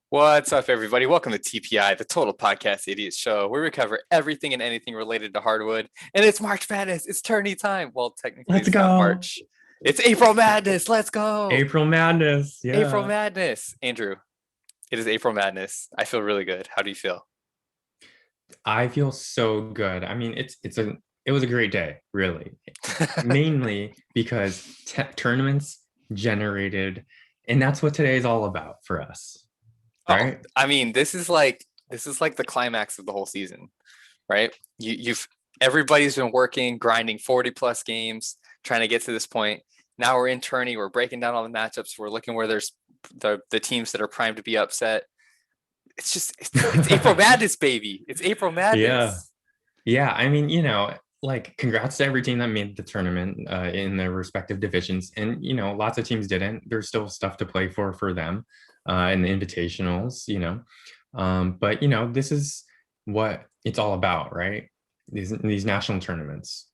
What's up, everybody? Welcome to TPI, the Total Podcast Idiot Show, where we cover everything and anything related to hardwood. And it's March Madness. It's tourney time. Well, technically, Let's it's not go. March. It's April Madness. Let's go. April Madness. April Yeah. Madness. Andrew, it is April Madness. I feel really good. How do you feel? I feel so good. I mean, it was a great day, really. Mainly because tournaments generated, and that's what today is all about for us, Oh, right? I mean, this is like the climax of the whole season, right? You've everybody's been working, grinding 40 plus games, trying to get to this point. Now we're in tourney, we're breaking down all the matchups, we're looking where there's the teams that are primed to be upset. It's April Madness, baby. It's April Yeah. Madness. Yeah. I mean, like congrats to every team that made the tournament in their respective divisions. And, lots of teams didn't. There's still stuff to play for them in the invitationals, but, this is what it's all about, right? These national tournaments.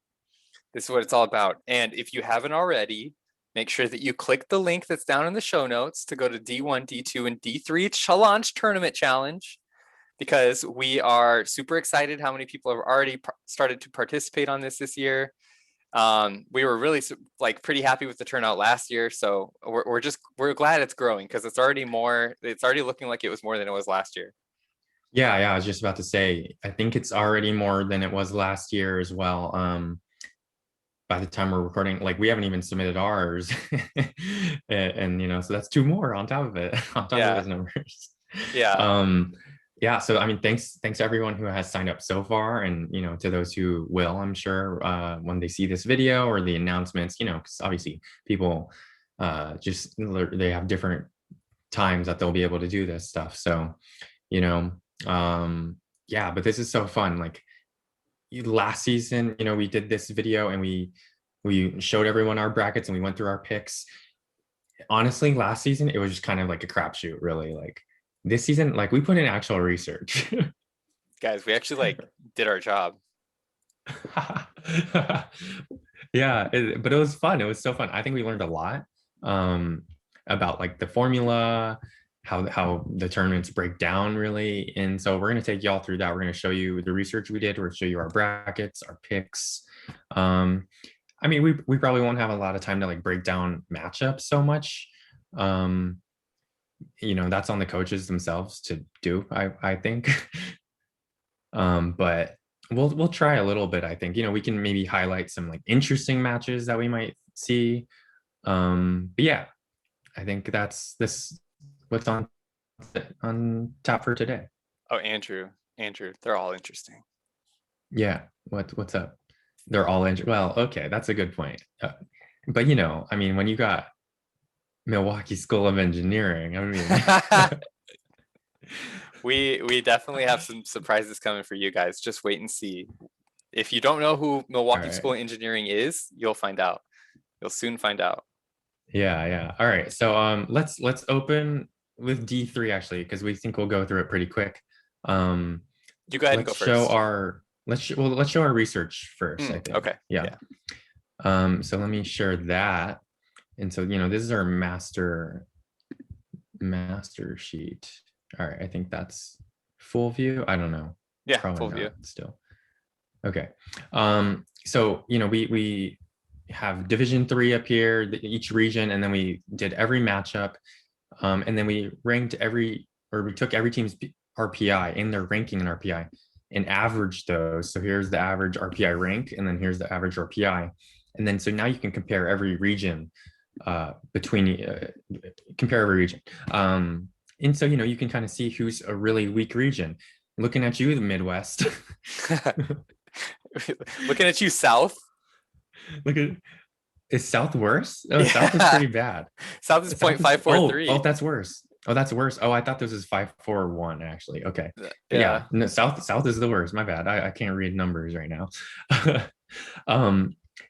This is what it's all about. And if you haven't already, make sure that you click the link that's down in the show notes to go to D1, D2, and D3 Challenge Tournament Challenge, because we are super excited how many people have already started to participate on this year. We were really like pretty happy with the turnout last year, so we're glad it's growing because it's already looking like it was more than it was last year. Yeah, I was just about to say, I think it's already more than it was last year as well. By the time we're recording, like we haven't even submitted ours. and so that's two more on top of it, on top of Yeah, those numbers. yeah. Um, yeah, so I mean, thanks to everyone who has signed up so far, and to those who will, I'm sure, when they see this video or the announcements, because obviously people just they have different times that they'll be able to do this stuff. So, you know, yeah, but this is so fun. Like last season, we did this video and we showed everyone our brackets and we went through our picks. Honestly, last season it was just kind of like a crapshoot, really. Like this season, like we put in actual research. Guys, we actually like did our job. Yeah, but it was fun. It was so fun. I think we learned a lot um, about like the formula, how the tournaments break down really. And so we're going to take y'all through that. We're going to show you the research we did. We're going to show you our brackets, our picks. Um, I mean, we probably won't have a lot of time to like break down matchups so much. Um, that's on the coaches themselves to do, I think. But we'll try a little bit. I think we can maybe highlight some like interesting matches that we might see. But yeah, I think that's this what's on top for today. Oh, Andrew, they're all interesting. Yeah, what's up? They're all well, okay, that's a good point. But I mean, when you got Milwaukee School of Engineering, I mean, We definitely have some surprises coming for you guys. Just wait and see. If you don't know who all Milwaukee School right. of Engineering is, you'll find out. You'll soon find out. Yeah. All right. So let's open with D3 actually, because we think we'll go through it pretty quick. Um You go ahead and go first. let's show our research first, I think. Okay. Yeah. Yeah. So let me share that. And so, this is our master sheet. All right, I think that's full view. I don't know. Yeah. Probably Full not view. still. Okay. So, we have Division 3 up here, each region, and then we did every matchup. And then we took every team's RPI in their ranking in RPI and averaged those. So here's the average RPI rank, and then here's the average RPI. And then so now you can compare every region compare every region. And so, you can kind of see who's a really weak region. Looking at you, the Midwest. Looking at you, South. Look at Is South worse? Oh, yeah. South is pretty bad. South is 0.543. Oh, that's worse. Oh, that's worse. Oh, I thought this was 541 actually. Okay. But Yeah. no, South is the worst. My bad. I can't read numbers right now.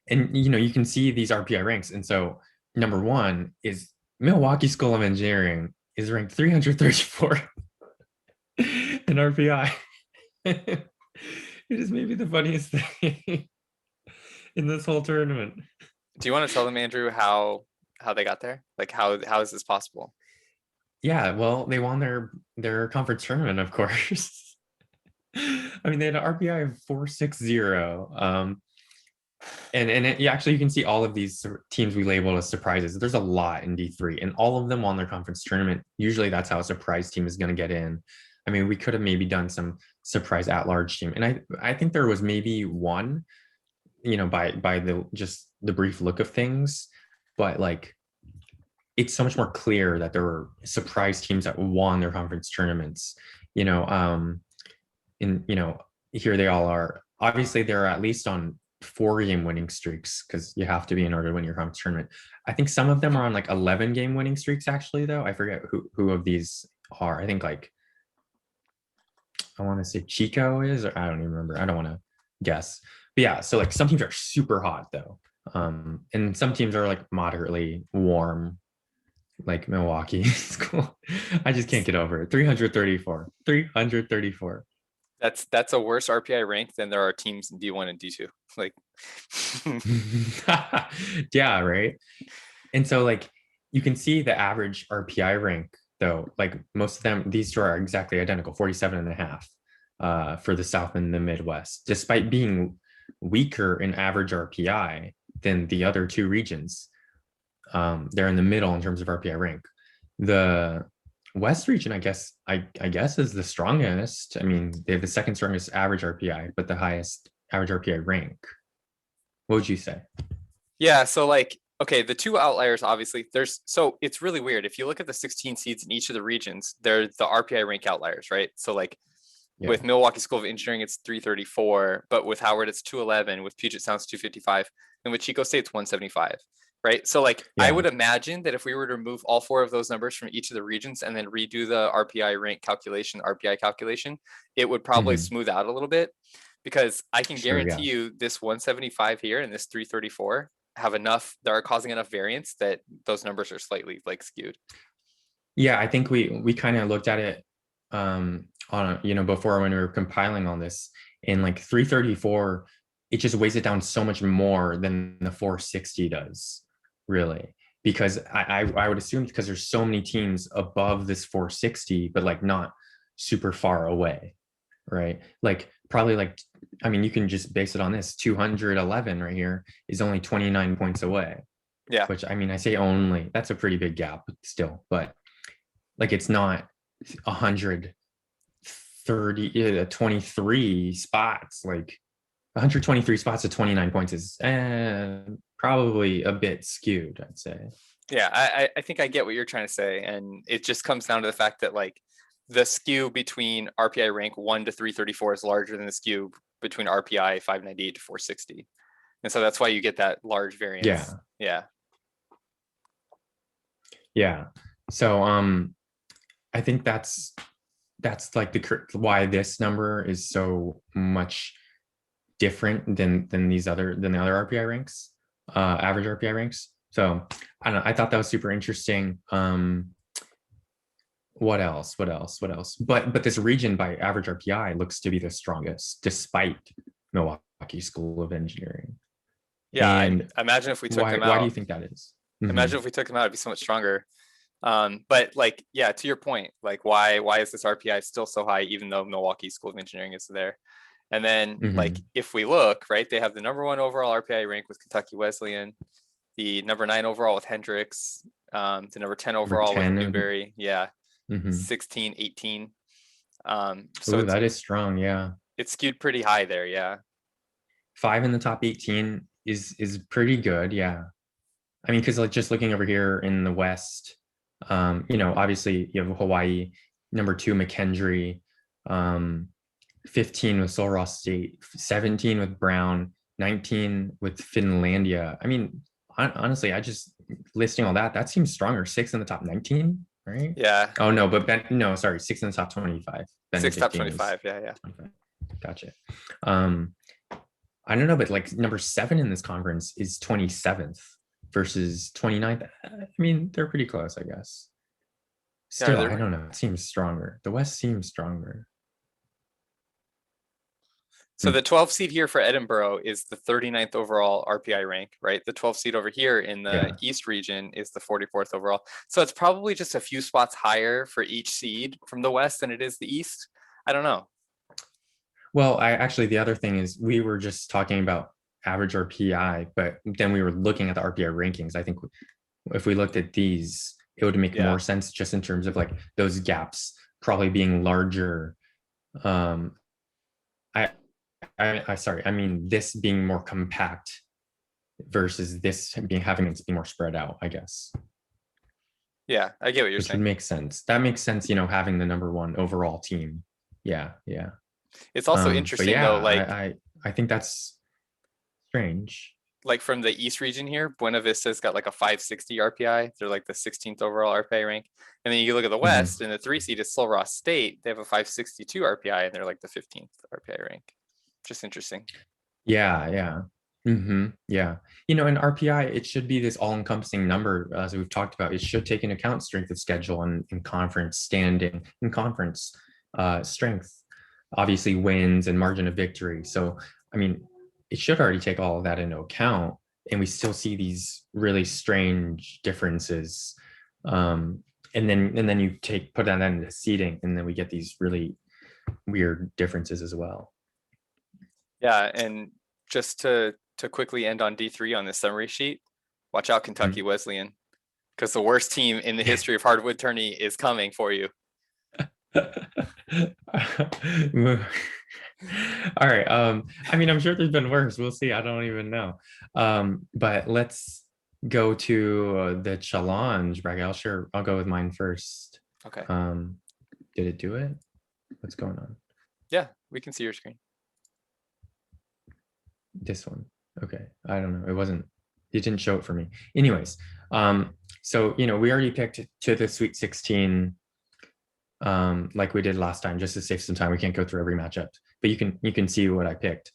And you can see these RPI ranks. And so number one is Milwaukee School of Engineering is ranked 334 in RPI. It is maybe the funniest thing in this whole tournament. Do you want to tell them, Andrew, how they got there? Like how is this possible? Yeah, well, they won their conference tournament, of course. I mean, they had an RPI of 460. Actually, you can see all of these teams we labeled as surprises. There's a lot in D3, and all of them won their conference tournament. Usually, that's how a surprise team is going to get in. I mean, we could have maybe done some surprise at-large team, and I think there was maybe one, by the just the brief look of things, but like it's so much more clear that there were surprise teams that won their conference tournaments. You know, and here they all are. Obviously, they're at least on 4-game winning streaks because you have to be in order to win your conference tournament. I think some of them are on like 11-game winning streaks. Actually, though, I forget who of these are. I think like I want to say Chico is, or I don't even remember. I don't want to guess. But yeah, so like some teams are super hot though, and some teams are like moderately warm, like Milwaukee School. I just can't get over it. 334. 334. That's a worse RPI rank than there are teams in D1 and D2. Like, Yeah, right. And so like you can see the average RPI rank though, like most of them, these two are exactly identical, 47 and a half for the South and the Midwest, despite being weaker in average RPI than the other two regions. They're in the middle in terms of RPI rank. The West region, I guess is the strongest. I mean, they have the second strongest average RPI, but the highest average RPI rank. What would you say? yeah, so like, okay, the two outliers, obviously, so it's really weird. If you look at the 16 seeds in each of the regions, they're the RPI rank outliers, right? So like with Yeah. Milwaukee School of Engineering, it's 334, but with Howard, it's 211, with Puget Sound, it's 255, and with Chico State, it's 175, right? So like, I Yeah. would imagine that if we were to remove all four of those numbers from each of the regions and then redo the RPI rank calculation, RPI calculation, it would probably Hmm. smooth out a little bit, because I can Sure. guarantee Yeah. you this 175 here and this 334 have enough, that are causing enough variance that those numbers are slightly like skewed. Yeah. I think we kind of looked at it on before when we were compiling all this, in like 334, it just weighs it down so much more than the 460 does, really. Because I would assume because there's so many teams above this 460, but like not super far away, right? Like probably like, I mean, you can just base it on this 211 right here is only 29 points away, Yeah. which I mean, I say only, that's a pretty big gap still, but like it's not 130, 23 spots, like 123 spots to 29 points is probably a bit skewed, I'd say. Yeah, I think I get what you're trying to say, and it just comes down to the fact that like the skew between RPI rank 1 to 334 is larger than the skew between RPI 598 to 460, and so that's why you get that large variance. Yeah. Yeah. Yeah. So I think that's like why this number is so much different than the other RPI ranks, average RPI ranks. So I don't know. I thought that was super interesting. What else? What else? What else? But this region by average RPI looks to be the strongest, despite Milwaukee School of Engineering. Yeah, I And imagine if we took them why do you out, think that is? imagine if we took them out, it'd be so much stronger. But like, yeah, to your point, like why is this RPI still so high, even though Milwaukee School of Engineering is there? And then like Mm-hmm. if we look, right, they have the #1 overall RPI rank with Kentucky Wesleyan, the #9 overall with Hendrix, the #10 Number overall with 10. Newberry. Yeah, Mm-hmm. 16, 18. So Oh, that is strong. Yeah. it's skewed pretty high there. Yeah. 5 in the top 18 is pretty good. Yeah. I mean, because like just looking over here in the West, obviously you have Hawaii, #2 McKendree, 15 with Sul Ross State, 17 with Brown, 19 with Finlandia. I mean, honestly, I just listing all that seems stronger. 6 in the top 19, right? Yeah. Oh no, but Ben, no, sorry, 6 in the top 25. Ben 6 top 15 is 25. Yeah. Yeah. 25. Gotcha. Um, I don't know, but like #7 in this conference is 27th versus 29th. I mean, they're pretty close, I guess. Yeah. Still, I don't know. It seems stronger. The West seems stronger. So the 12 seed here for Edinburgh is the 39th overall RPI rank, right? The 12 seed over here in the Yeah. East region is the 44th overall. So it's probably just a few spots higher for each seed from the West than it is the East. I don't know. Well, I actually, the other thing is we were just talking about average RPI, but then we were looking at the RPI rankings. I think if we looked at these, it would make Yeah. more sense just in terms of like those gaps probably being larger. Um, sorry, I mean this being more compact versus this being having it be more spread out, I guess. Yeah, I get what you're Which would saying. make sense. That makes sense, you know, having the #1 overall team. Yeah, yeah. It's also But interesting yeah, though, I think that's strange. like from the East region here, Buena Vista's got like a 560 RPI. They're like the 16th overall RPI rank. And then you look at the West and the 3 seed is Sul Ross State. They have a 562 RPI and they're like the 15th RPI rank. Just interesting. Yeah, yeah. Yeah. You know, in RPI, it should be this all-encompassing number, as we've talked about. It should take into account strength of schedule and conference standing and conference strength, obviously wins and margin of victory. So, I mean, it should already take all of that into account, and we still see these really strange differences. And then you put that into seating, and then we get these really weird differences as well. Yeah, and just to quickly end on D3 on the summary sheet, watch out Kentucky Wesleyan, because the worst team in the history of hardwood tourney is coming for you. All right. I mean, I'm sure there's been worse. We'll see. I don't even know. But let's go to the challenge bracket. I'll go with mine first. Okay. Did it do it? What's going on? Yeah, we can see your screen. This one. Okay. I don't know. It didn't show it for me. Anyways, so you know, we already picked to the Sweet 16 like we did last time, just to save some time. We can't go through every matchup, but you can see what I picked.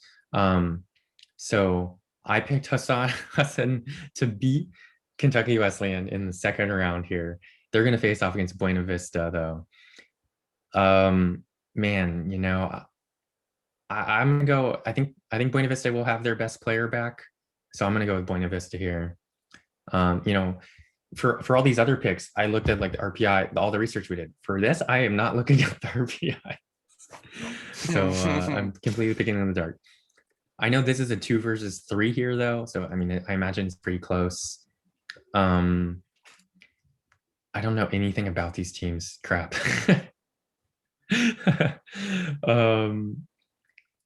So I picked Hassan to beat Kentucky Wesleyan in the second round here. They're going to face off against Buena Vista, though. Man, you know, I'm gonna go. I think Buena Vista will have their best player back, so I'm gonna go with Buena Vista here. You know, for all these other picks, I looked at like the RPI, all the research we did. For this, I am not looking at the RPI, so I'm completely picking in the dark. I know this is a 2 versus 3 here, though, so I mean, I imagine it's pretty close. I don't know anything about these teams. Crap.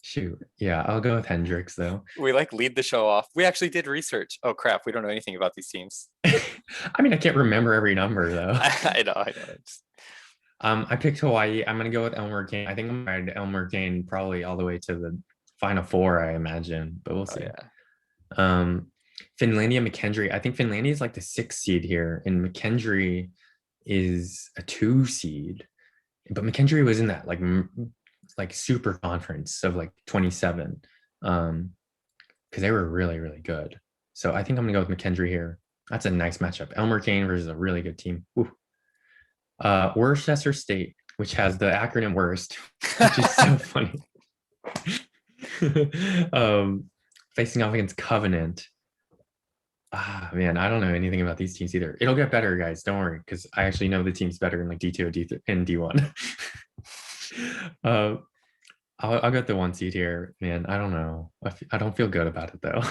Shoot. Yeah, I'll go with Hendrix though. We like lead the show off. We actually did research. Oh crap, we don't know anything about these teams. I mean, I can't remember every number though. I know. I picked Hawaii. I'm gonna go with Elmer Kane. I think I'm gonna ride Elmer Kane probably all the way to the Final Four, I imagine, but we'll see. Finlandia McKendree. I think Finlandia is like the 6th seed here, and McKendree is a 2 seed. But McKendree was in that like super conference of like 27, because they were really, really good. So I think I'm gonna go with McKendree here. That's a nice matchup. Elmer Kane versus a really good team. Worcester State, which has the acronym WORST, which is so funny. Facing off against Covenant. Man, I don't know anything about these teams either. It'll get better, guys. Don't worry, because I actually know the teams better in like D2 or D3 and D1. I'll get the 1 seed here, man. I don't know. I don't feel good about it though.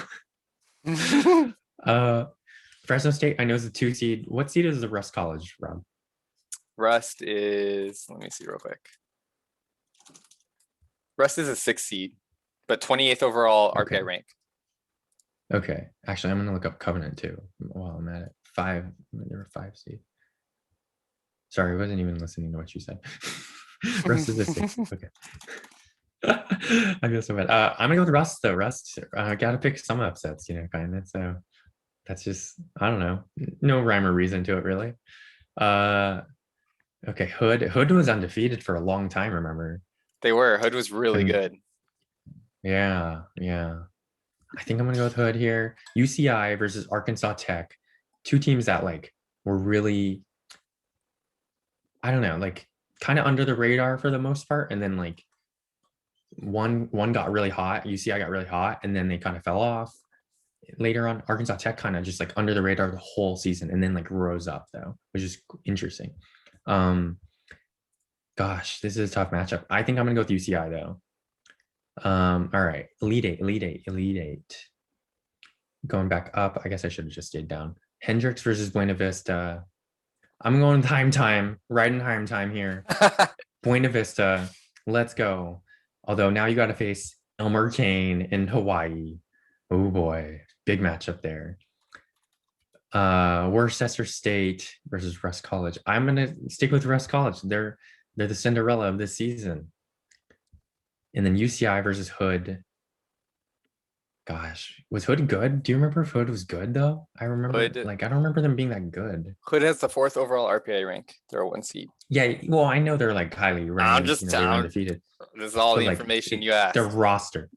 Fresno State, I know is a 2 seed. What seed is the Rust College, Rob? Rust is, let me see real quick. Rust is a 6 seed, but 28th overall RPI rank. Okay, actually, I'm gonna look up Covenant too while I'm at it. 5, they were 5 seed. Sorry, I wasn't even listening to what you said. Rust is a 6. Okay. I feel so bad. I'm gonna go with Rust though. Rust, I gotta pick some upsets, you know, kind of. So that's just, I don't know, no rhyme or reason to it really. Okay, Hood was undefeated for a long time. Remember? They were. Hood was really good. Yeah. I think I'm gonna go with Hood here. UCI versus Arkansas Tech, 2 teams that like were really, I don't know, like kind of under the radar for the most part, and then like one got really hot. UCI got really hot, and then they kind of fell off. Later on, Arkansas Tech kind of just like under the radar the whole season, and then like rose up though, which is interesting. Gosh, this is a tough matchup. I think I'm gonna go with UCI though. All right, Elite Eight. Going back up, I guess I should have just stayed down. Hendrix versus Buena Vista. I'm going time, right in time here. Buena Vista, let's go. Although now you got to face Elmer Kane in Hawaii. Oh boy, big matchup there. Worcester State versus Russ College. I'm gonna stick with Russ College. They're the Cinderella of this season. And then UCI versus Hood. Gosh, was Hood good? Do you remember if Hood was good though? I remember, Hood- like, I don't remember them being that good. Hood has the 4th overall RPI rank. They're a 1 seed. Yeah, well, I know they're like highly ranked. just they were down. undefeated. This is all But, the like, information you asked. Their roster,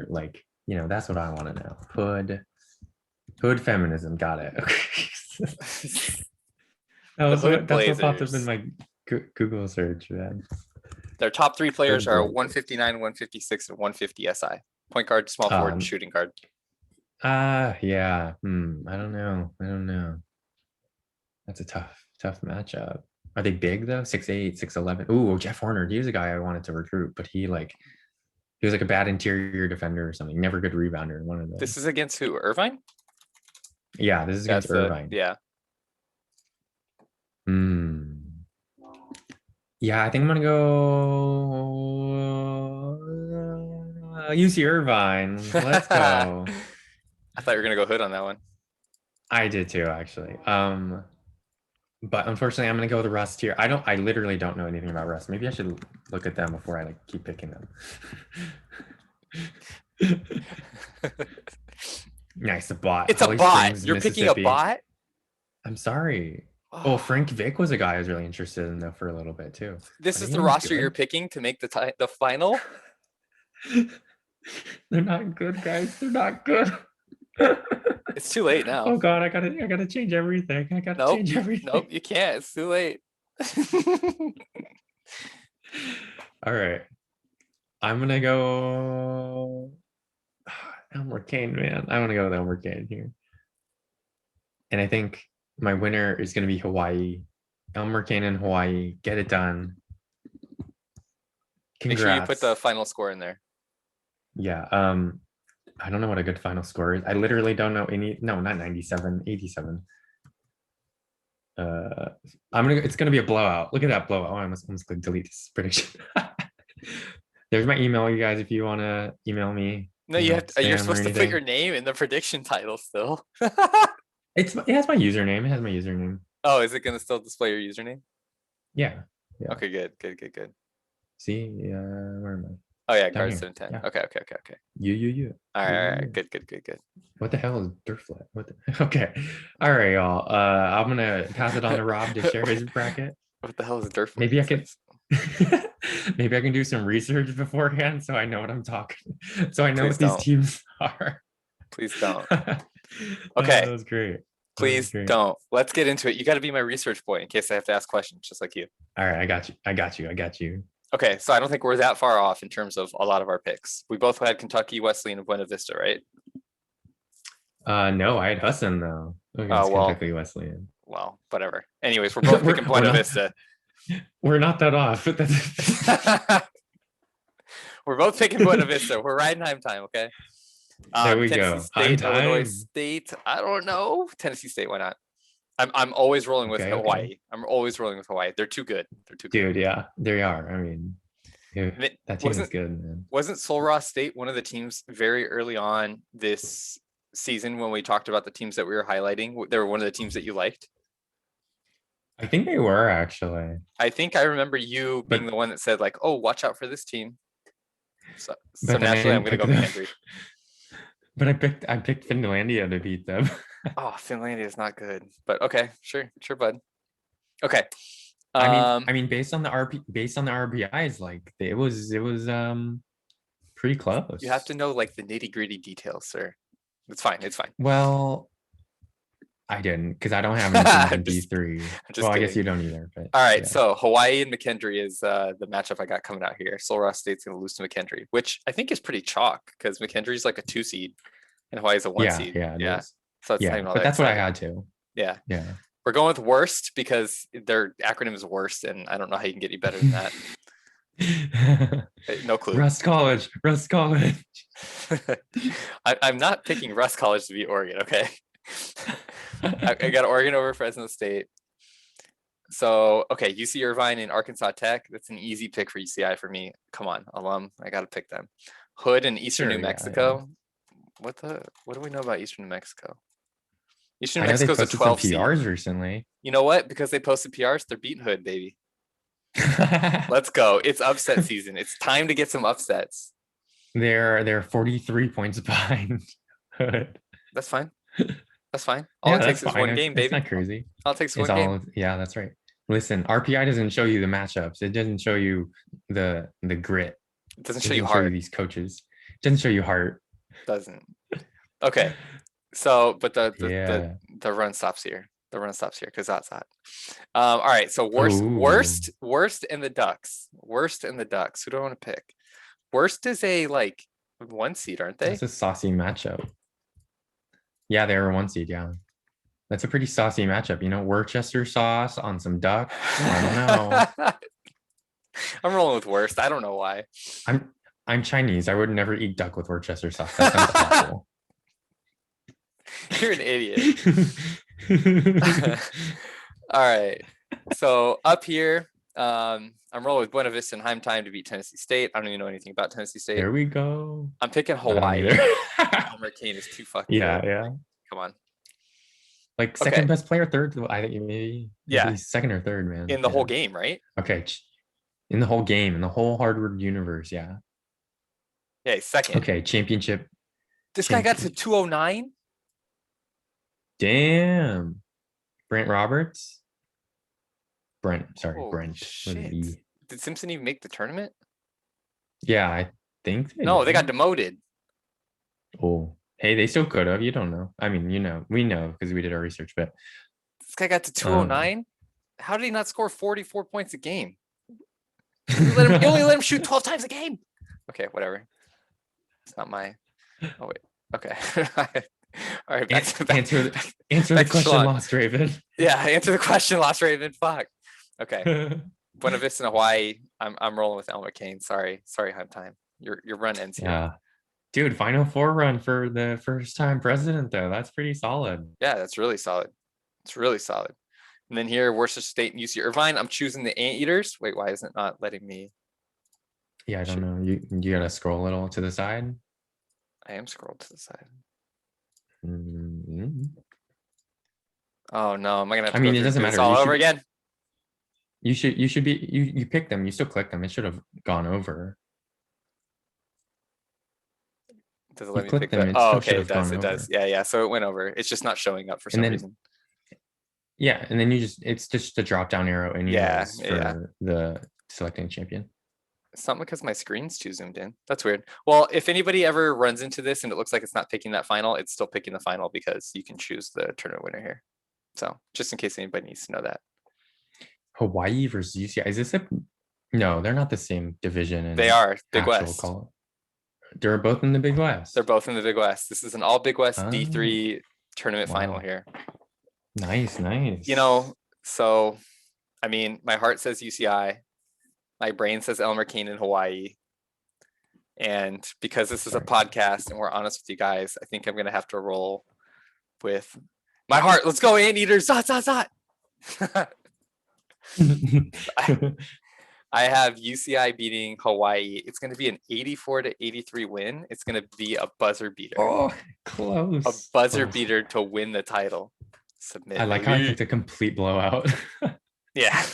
like, that's what I want to know. Hood feminism, got it. That's what popped up in my Google search, man. Their top 3 players are Blazers. 159, 156, and 150 SI. Point guard, small forward, and shooting guard. Yeah. I don't know. That's a tough matchup. Are they big though? 6'8", 6'11". Ooh, Jeff Horner. He was a guy I wanted to recruit, but he was like a bad interior defender or something. Never good rebounder. One of those. This is against who? Irvine? Yeah, this is against Irvine. Yeah. Yeah, I think I'm gonna go UC Irvine. Let's go. I thought you were gonna go Hood on that one. I did too, actually. But unfortunately, I'm gonna go with the Rust here. I literally don't know anything about Rust. Maybe I should look at them before I like keep picking them. Nice, a bot. It's Holly a bot. Springs, You're picking a bot? I'm sorry. Oh, Frank Vick was a guy I was really interested in though for a little bit too. This is the roster you're picking to make the final? They're not good, guys. They're not good. It's too late now. Oh god, I gotta change everything. Change everything. Nope, you can't. It's too late. All right. I'm gonna go Elmer Kane, man. I want to go with Elmer Kane here. And I think my winner is gonna be Hawaii. Elmer Kane in Hawaii. Get it done. Congrats. Make sure you put the final score in there. Yeah. I don't know what a good final score is. I literally don't know any. No, not 97, 87. It's gonna be a blowout. Look at that blowout. Oh, I almost click delete this prediction. There's my email, you guys, if you want to email me. No, you're supposed to put your name in the prediction title still. It has my username. Oh, is it gonna still display your username? Yeah. Okay, good. See, where am I? Oh yeah, Down Garrison here. 10. Yeah. Okay. You. All right. Good. What the hell is Durflat? Okay. All right, y'all. I'm gonna pass it on to Rob to share his bracket. What the hell is Durflat? Maybe I can do some research beforehand so I know what I'm talking. So I know what these teams are. Please don't. Okay. That was great. Please don't. Let's get into it. You got to be my research boy in case I have to ask questions just like you. All right, I got you. Okay, so I don't think we're that far off in terms of a lot of our picks. We both had Kentucky, Wesleyan, and Buena Vista, right? No, I had Husson though. Kentucky, Wesleyan. Well, whatever. Anyways, we're both picking Buena Vista. We're not that off. We're both picking Buena Vista. We're riding time, okay? There we Tennessee go. State, Illinois State. I don't know. Tennessee State, why not? I'm always rolling with Hawaii. Okay. I'm always rolling with Hawaii. They're too good. Dude, yeah, they are. I mean, that team is good, man. Wasn't Sul Ross State one of the teams very early on this season when we talked about the teams that we were highlighting? They were one of the teams that you liked? I think they were, actually. I think I remember you being the one that said, like, oh, watch out for this team. So naturally, I'm going to go Henry. But I picked Finlandia to beat them. Oh, Finlandia is not good. But okay, sure, bud. Okay. I mean, based on the RBIs, like it was pretty close. You have to know like the nitty-gritty details, sir. It's fine. Well, I didn't because I don't have any teams in Just- D3. I'm just Well, I guess kidding. you don't either, but All right, yeah. so Hawaii and McKendree is the matchup I got coming out here. Sul Ross State's going to lose to McKendree, which I think is pretty chalk because McKendree's like a 2 seed and Hawaii's a 1 Yeah, seed. yeah, it Yeah, is. so it's not Yeah, even all but that that's what I exciting. had to. Yeah, Yeah. we're going with worst because their acronym is worst, and I don't know how you can get any better than that. No clue. Rust College, Rust College. I'm not picking Rust College to beat Oregon. Okay, I got Oregon over Fresno State. So, okay, UC Irvine and Arkansas Tech. That's an easy pick for UCI for me. Come on, alum. I got to pick them. Hood and Eastern Sure, New yeah, Mexico. What do we know about Eastern New Mexico? Eastern I New know they Mexico's a posted some 12 seed. PRs recently. You know what? Because they posted PRs, they're beating Hood, baby. Let's go. It's upset season. It's time to get some upsets. They're 43 points behind. That's fine. That's fine. All Yeah, it takes that's is fine. one game, It's baby. not crazy. All it takes is It's one all game. yeah, that's right. Listen, RPI doesn't show you the matchups. It doesn't show you the grit. It doesn't It show you doesn't show you heart. these coaches. It doesn't show you heart. Doesn't. Okay. So, but Yeah. the run stops here. The run stops here because that's hot. All right. So worst in the Ducks. Worst in the Ducks. Who do I want to pick? Worst is a like 1 seed, aren't they? That's a saucy matchup. Yeah, they were 1 seed. Yeah, that's a pretty saucy matchup. You know, Worcester sauce on some duck. I don't know. I'm rolling with worst. I don't know why. I'm Chinese. I would never eat duck with Worcester sauce. That sounds awful. You're an idiot. All right. So up here, I'm rolling with Buena Vista and Heim Time to beat Tennessee State. I don't even know anything about Tennessee State. There we go. I'm picking I don't Hawaii. either. Elmer Kane is too fucking Yeah, good. yeah. Come on. Like second Okay. best player, third. I think maybe. Yeah. He's second or third, man. In the Yeah. whole game, right? Okay. In the whole game, in the whole Hardwood universe, yeah. Yeah, he's second. Okay, championship. This guy got to 209. Damn. Brent Roberts. Sorry, Oh, Brent. with an shit. E. Did Simpson even make the tournament? Yeah, I think No, they got did. demoted. Oh, hey, they still could have. You don't know. I mean, you know, we know because we did our research, but This guy got to 209. How did he not score 44 points a game? You only let him shoot 12 times a game. Okay, whatever. It's not my. Oh wait. Okay. All right. answer back the back to question, Sean. Lost Raven. Yeah, answer the question, Lost Raven. Fuck. Okay. Buena Vista and Hawaii. I'm rolling with Elmer Kane. Sorry, Heim Time. Your run ends here. Yeah, dude, Final Four run for the first time president though. That's pretty solid. Yeah, that's really solid. It's really solid. And then here, Worcester State and UC Irvine. I'm choosing the Anteaters. Wait, why isn't it not letting me? Yeah, I don't know. You gotta scroll a little to the side. I am scrolled to the side. Mhm. Oh no, am I gonna have to I mean, go it through doesn't this matter. all You over should- again? You should be you pick them. You still click them. It should have gone over. Does it You let me click pick them, the? it Oh, still okay, should it have does. gone It does. Yeah, yeah. So it went over. It's just not showing up for some then- reason. Yeah, and then it's just the drop down arrow and Yeah, for the selecting champion. Something because my screen's too zoomed in. That's weird. Well, if anybody ever runs into this and it looks like it's not picking that final, it's still picking the final because you can choose the tournament winner here. So just in case anybody needs to know that. Hawaii versus UCI. Is this a no? They're not the same division. In They are Big actual West. call. They're both in the Big West. They're both in the Big West. This is an all Big West Oh. D3 tournament final Wow. here. Nice. You know, so I mean, my heart says UCI. My brain says Elmer Kane in Hawaii. And because this is a podcast and we're honest with you guys, I think I'm gonna have to roll with my heart. Let's go, Anteaters. Zot, zot, zot. I have UCI beating Hawaii. It's going to be an 84-83 win. It's going to be a buzzer beater. Oh, close. A buzzer Close. beater to win the title. Submit. I like how I baby. picked a complete blowout. Yeah.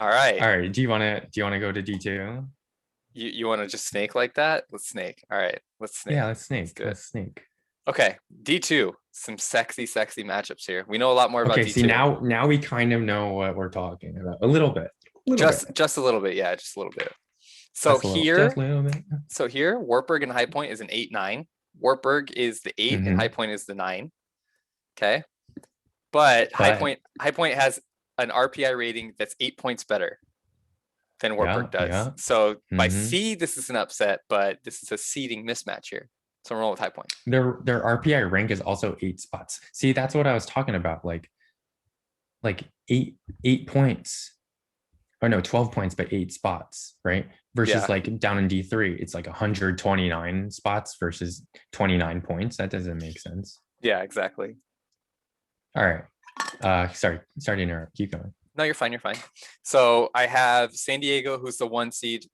All right. All right. Do you want to go to D2? You want to just snake like that? Let's snake. All right. Let's snake. Yeah, let's snake. do it. Let's snake. Okay. D2. Some sexy matchups here. We know a lot more about Okay, D2. see now we kind of know what we're talking about. A little bit. Just a little bit. Yeah, just a little bit. So Just a little- here, just a little bit. so here, Wartburg and High Point is an 8-9. Wartburg is the 8 and Mhm. High Point is the 9. Okay. But But High Point has an RPI rating that's 8 points better than yeah, Wartburg does. yeah. So by Hmm. seed, this is an upset, but this is a seeding mismatch here. So I'm rolling with High Point. Their RPI rank is also 8 spots. See, that's what I was talking about. Like 8 points. Or no, 12 points, but 8 spots, right? Versus Yeah. like down in D3, it's like 129 spots versus 29 points. That doesn't make sense. Yeah, exactly. All right. Sorry to interrupt. Keep going. No, you're fine. You're fine. So I have San Diego, who's the 1 seed.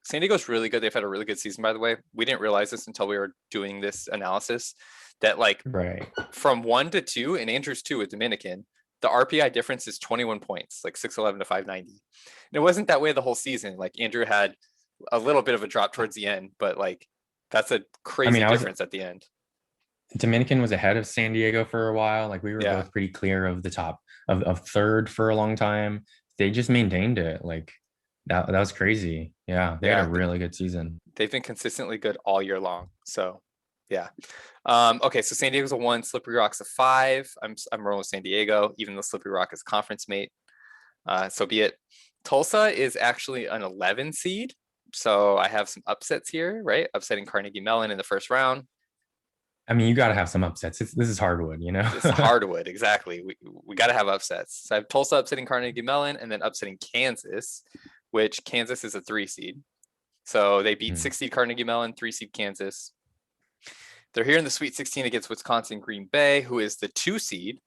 San Diego's really good. They've had a really good season, by the way. We didn't realize this until we were doing this analysis that like Right. from 1 to 2 and Andrews 2 with Dominican, the RPI difference is 21 points, like 611 to 590. And it wasn't that way the whole season. Like Andrew had a little bit of a drop towards the end, but like that's a I mean, crazy difference at the end. Dominican was ahead of San Diego for a while. Like we were Yeah. both pretty clear of the top of third for a long time. They just maintained it. Like that was crazy. Yeah, they had a Yeah. really good season. They've been consistently good all year long. So yeah. Okay, so San Diego's a 1, Slippery Rock's a 5. I'm rolling with San Diego, even though Slippery Rock is conference mate. So be it. Tulsa is actually an 11 seed. So I have some upsets here, right? Upsetting Carnegie Mellon in the first round. I mean, you got to have some upsets. This is hardwood, you know. It's hardwood, exactly. We got to have upsets. So I have Tulsa upsetting Carnegie Mellon and then upsetting Kansas, which Kansas is a 3 seed. So they beat 6 seed Carnegie Mellon, 3 seed Kansas. They're here in the Sweet 16 against Wisconsin Green Bay, who is the 2 seed.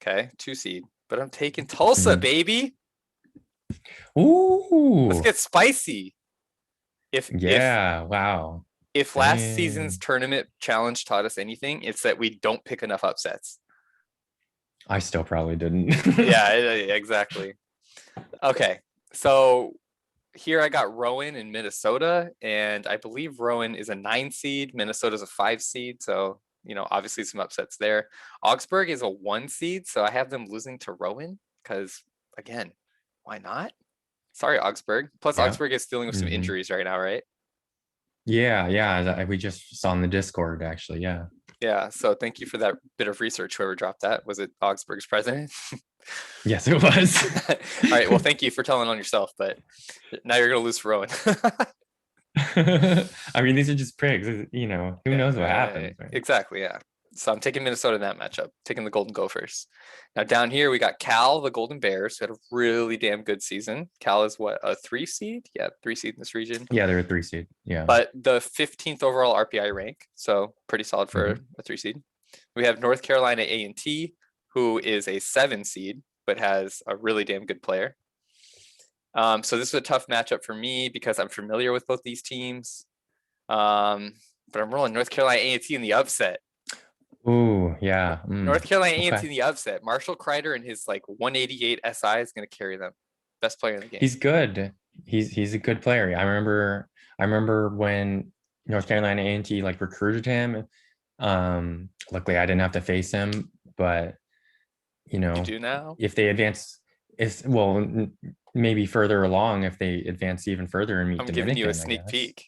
Okay, 2 seed. But I'm taking Tulsa, baby. Ooh. Let's get spicy. Wow. If last season's tournament challenge taught us anything, it's that we don't pick enough upsets. I still probably didn't. Yeah, exactly. Okay, so here I got Rowan in Minnesota, and I believe Rowan is a 9 seed. Minnesota's a 5 seed, so obviously some upsets there. Augsburg is a 1 seed, so I have them losing to Rowan because, again, why not? Sorry, Augsburg. Plus, Yeah. Augsburg is dealing with some injuries right now, right? Yeah. We just saw in the Discord, actually. Yeah. Yeah. So thank you for that bit of research. Whoever dropped that, was it Augsburg's president? Yes, it was. All right. Well, thank you for telling on yourself, but now you're gonna lose for Rowan. I mean, these are just prigs. Who knows what happens? Right? Exactly. Yeah. So I'm taking Minnesota in that matchup, taking the Golden Gophers. Now down here we got Cal, the Golden Bears, who had a really damn good season. Cal is what, a 3 seed? Yeah, 3 seed in this region. Yeah, they're a 3 seed. Yeah. But the 15th overall RPI rank, so pretty solid for a 3 seed. We have North Carolina A&T, who is a 7 seed, but has a really damn good player. So this is a tough matchup for me because I'm familiar with both these teams. But I'm rolling North Carolina A&T in the upset. Ooh, yeah. North Carolina A&T okay. in the upset. Marshall Kreider and his like 188 SI is going to carry them. Best player in the game. He's good. He's a good player. I remember when North Carolina A&T like recruited him. Luckily I didn't have to face him, but you do now. If they advance, maybe further along if they advance even further and meet Dominican. Giving you a sneak peek.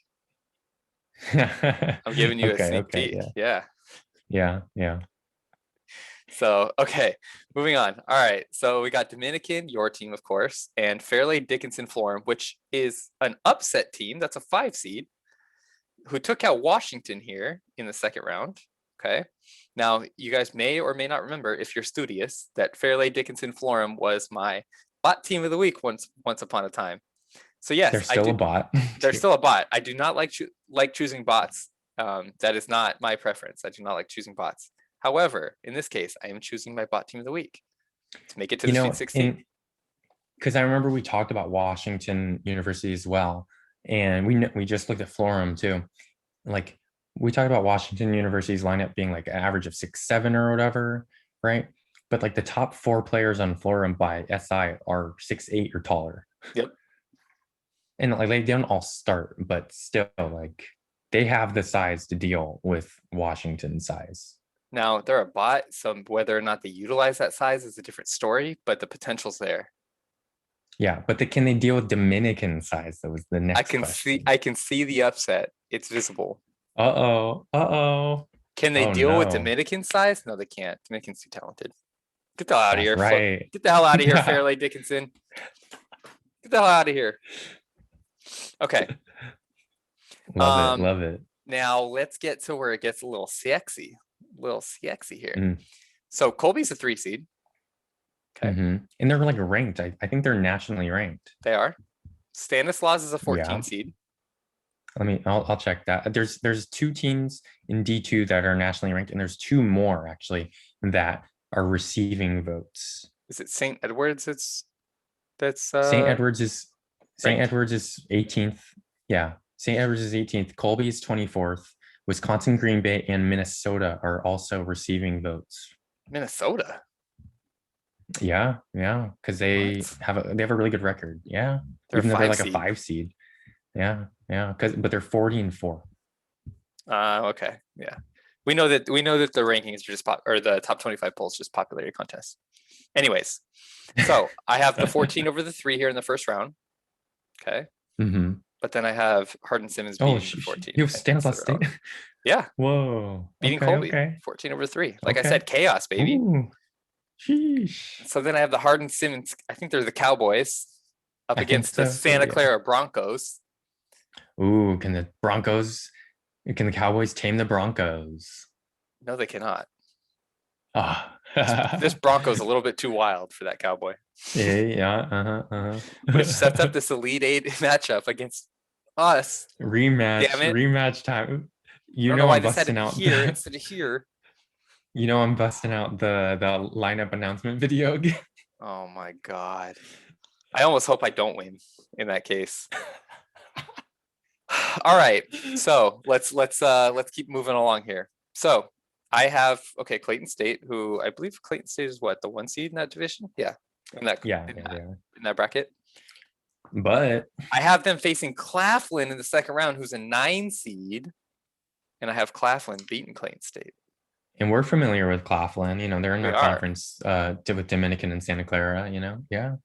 I'm giving you a sneak peek. Yeah. So, okay, moving on. All right, so we got Dominican, your team, of course, and Fairleigh Dickinson Florham, which is an upset team. That's a 5 seed who took out Washington here in the second round. Okay, now you guys may or may not remember, if you're studious, that Fairleigh Dickinson Florham was my bot team of the week once upon a time. So yes, they're still a bot. They're still a bot. I do not like choosing bots. That is not my preference. I do not like choosing bots. However, in this case, I am choosing my bot team of the week to make it to the Sweet 16. Because I remember we talked about Washington University as well, and we just looked at Florham too. Like we talked about Washington University's lineup being like an average of 6'7" or whatever, right? But like the top 4 players on Florham by SI are 6'8" or taller. Yep. And like they don't all start, but still like they have the size to deal with Washington's size. Now they're a bot, so whether or not they utilize that size is a different story, but the potential's there. Yeah, but can they deal with Dominican size? That was the next question. I can see the upset. It's visible. Uh-oh. Can they Oh deal with no. Dominican size? No, they can't. Dominican's too talented. Get the hell out of That's here. right. Get the hell out of here, Fairleigh Dickinson. Get the hell out of here. Okay. Love it. Love it. Now let's get to where it gets a little sexy. A little sexy here. Mm. So Colby's a 3 seed. Okay. And they're like ranked. I think they're nationally ranked. They are. Stanislaus is a 14 Yeah. seed. I'll check that. There's 2 teams in D2 that are nationally ranked, and there's 2 more actually that are receiving votes. Is it St. Edward's? That's St. Edward's is ranked? 18th. Yeah. St. Edward's is 18th. Colby is 24th. Wisconsin, Green Bay, and Minnesota are also receiving votes. Minnesota. Yeah, because they have a really good record. Yeah, They're even though they're like seed. a 5 seed. Yeah, but they're 40-4. Okay, yeah. We know that the rankings are just or the top 25 polls just popularity contests. Anyways, so I have the 14 over the 3 here in the first round. Okay. But then I have Hardin-Simmons beating the 14. You have Stanislaus State. Yeah. Whoa. Beating Colby. 14 over 3. Like I said, chaos, baby. Ooh. Sheesh. So then I have the Hardin-Simmons. I think they're the Cowboys up against the Santa Clara Broncos. Ooh, can the Cowboys tame the Broncos? No, they cannot. Ah. This Bronco's a little bit too wild for that Cowboy. Yeah. Which sets up this Elite 8 matchup against us. Rematch time. You know I'm busting out here instead of here. You know I'm busting out the lineup announcement video again. Oh my god. I almost hope I don't win in that case. All right. So let's keep moving along here. So I have Clayton State, who I believe Clayton State is what, the 1 seed in that division? Yeah. In that bracket. But I have them facing Claflin in the second round, who's a 9 seed. And I have Claflin beating Clayton State. And we're familiar with Claflin. They're in our conference with Dominican and Santa Clara, Yeah.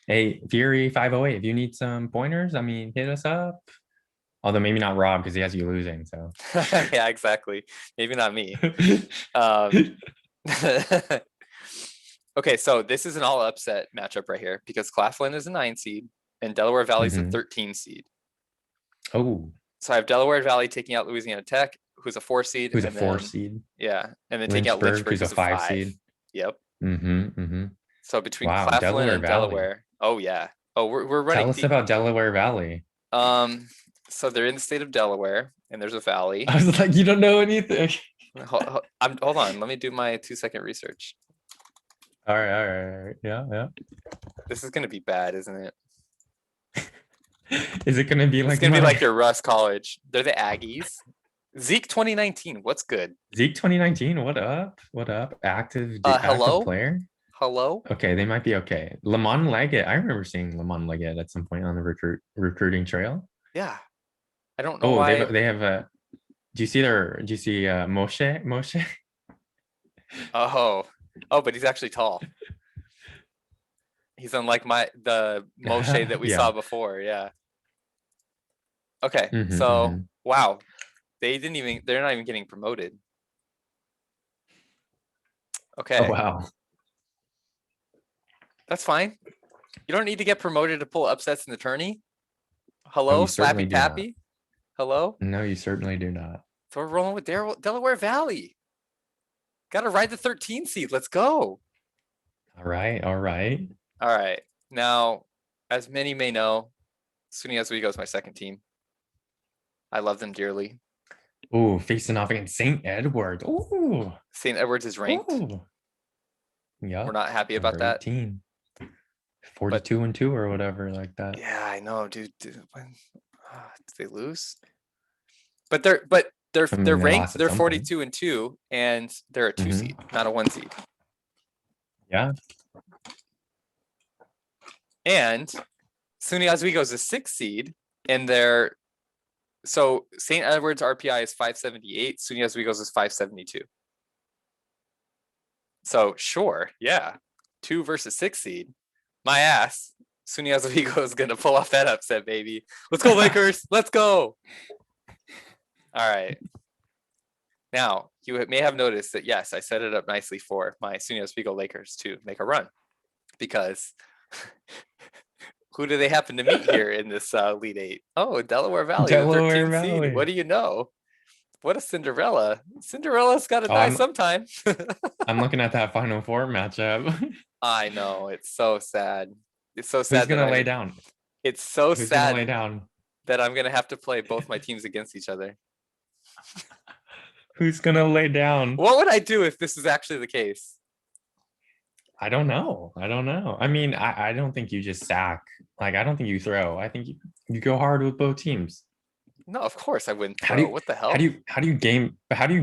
Hey, Fury 508, if you need some pointers, hit us up. Although maybe not Rob because he has you losing. So yeah, exactly. Maybe not me. Okay, so this is an all upset matchup right here because Claflin is a 9 seed and Delaware Valley is a 13 seed. Oh. So I have Delaware Valley taking out Louisiana Tech, who's a 4 seed. Who's a 4 seed. Yeah. And then taking out Lynchburg, who's a 5 seed. Yep. So between Claflin and Delaware. Oh yeah. Oh, we're running. Tell us about Delaware Valley. So they're in the state of Delaware and there's a valley. I was like, you don't know anything. Hold on. Let me do my 2-second research. All right. Yeah. This is going to be bad, isn't it? Is it going to be like? It's going to be like your Russ College. They're the Aggies. Zeke 2019. What's good? Zeke 2019. What up? Active hello? Player. Hello? Okay, they might be okay. Lamont Leggett. I remember seeing Lamont Leggett at some point on the recruiting trail. Yeah. I don't know why. They have a. Do you see Moshe? Oh, but he's actually tall. He's unlike the Moshe that we saw before. Yeah. Okay. So wow, they're not even getting promoted. Okay. Oh, wow. That's fine. You don't need to get promoted to pull upsets in the tourney. Hello, Slappy Pappy. Hello? No, you certainly do not. So we're rolling with Delaware Valley. Got to ride the 13 seed. Let's go. All right. Now, as many may know, SUNY Oswego is my second team. I love them dearly. Ooh, facing off against St. Edward. Ooh. St. Edwards is ranked. Yeah. We're not happy about that. 42-2 or whatever like that. Yeah, I know, dude. Did they lose? But they're ranked. They're 42-2, and they're a 2 seed, not a 1 seed. Yeah. And SUNY Oswego is a 6 seed, and so St. Edward's RPI is 578. SUNY Oswego's is 572. So sure, yeah, 2 versus 6 seed. My ass. SUNY Oswego is gonna pull off that upset, baby. Let's go, Lakers. Let's go. All right. Now, you may have noticed that, yes, I set it up nicely for my SUNY Oswego Lakers to make a run, because who do they happen to meet here in this Elite Eight? Oh, Delaware Valley, the Delaware 13th seed. What Valley. do you know? What a Cinderella. Cinderella's got to Oh, die sometime. I'm looking at that Final Four matchup. I know, it's so sad. It's so Who's sad that gonna lay down? it's so Who's gonna lay sad down? that I'm gonna have to play both my teams against each other. Who's gonna lay down? What would I do if this is actually the case? I don't know. I don't know. I mean, I don't think you just sack. Like, I don't think you throw. I think you go hard with both teams. No, of course I wouldn't How throw. do you What the hell? how do you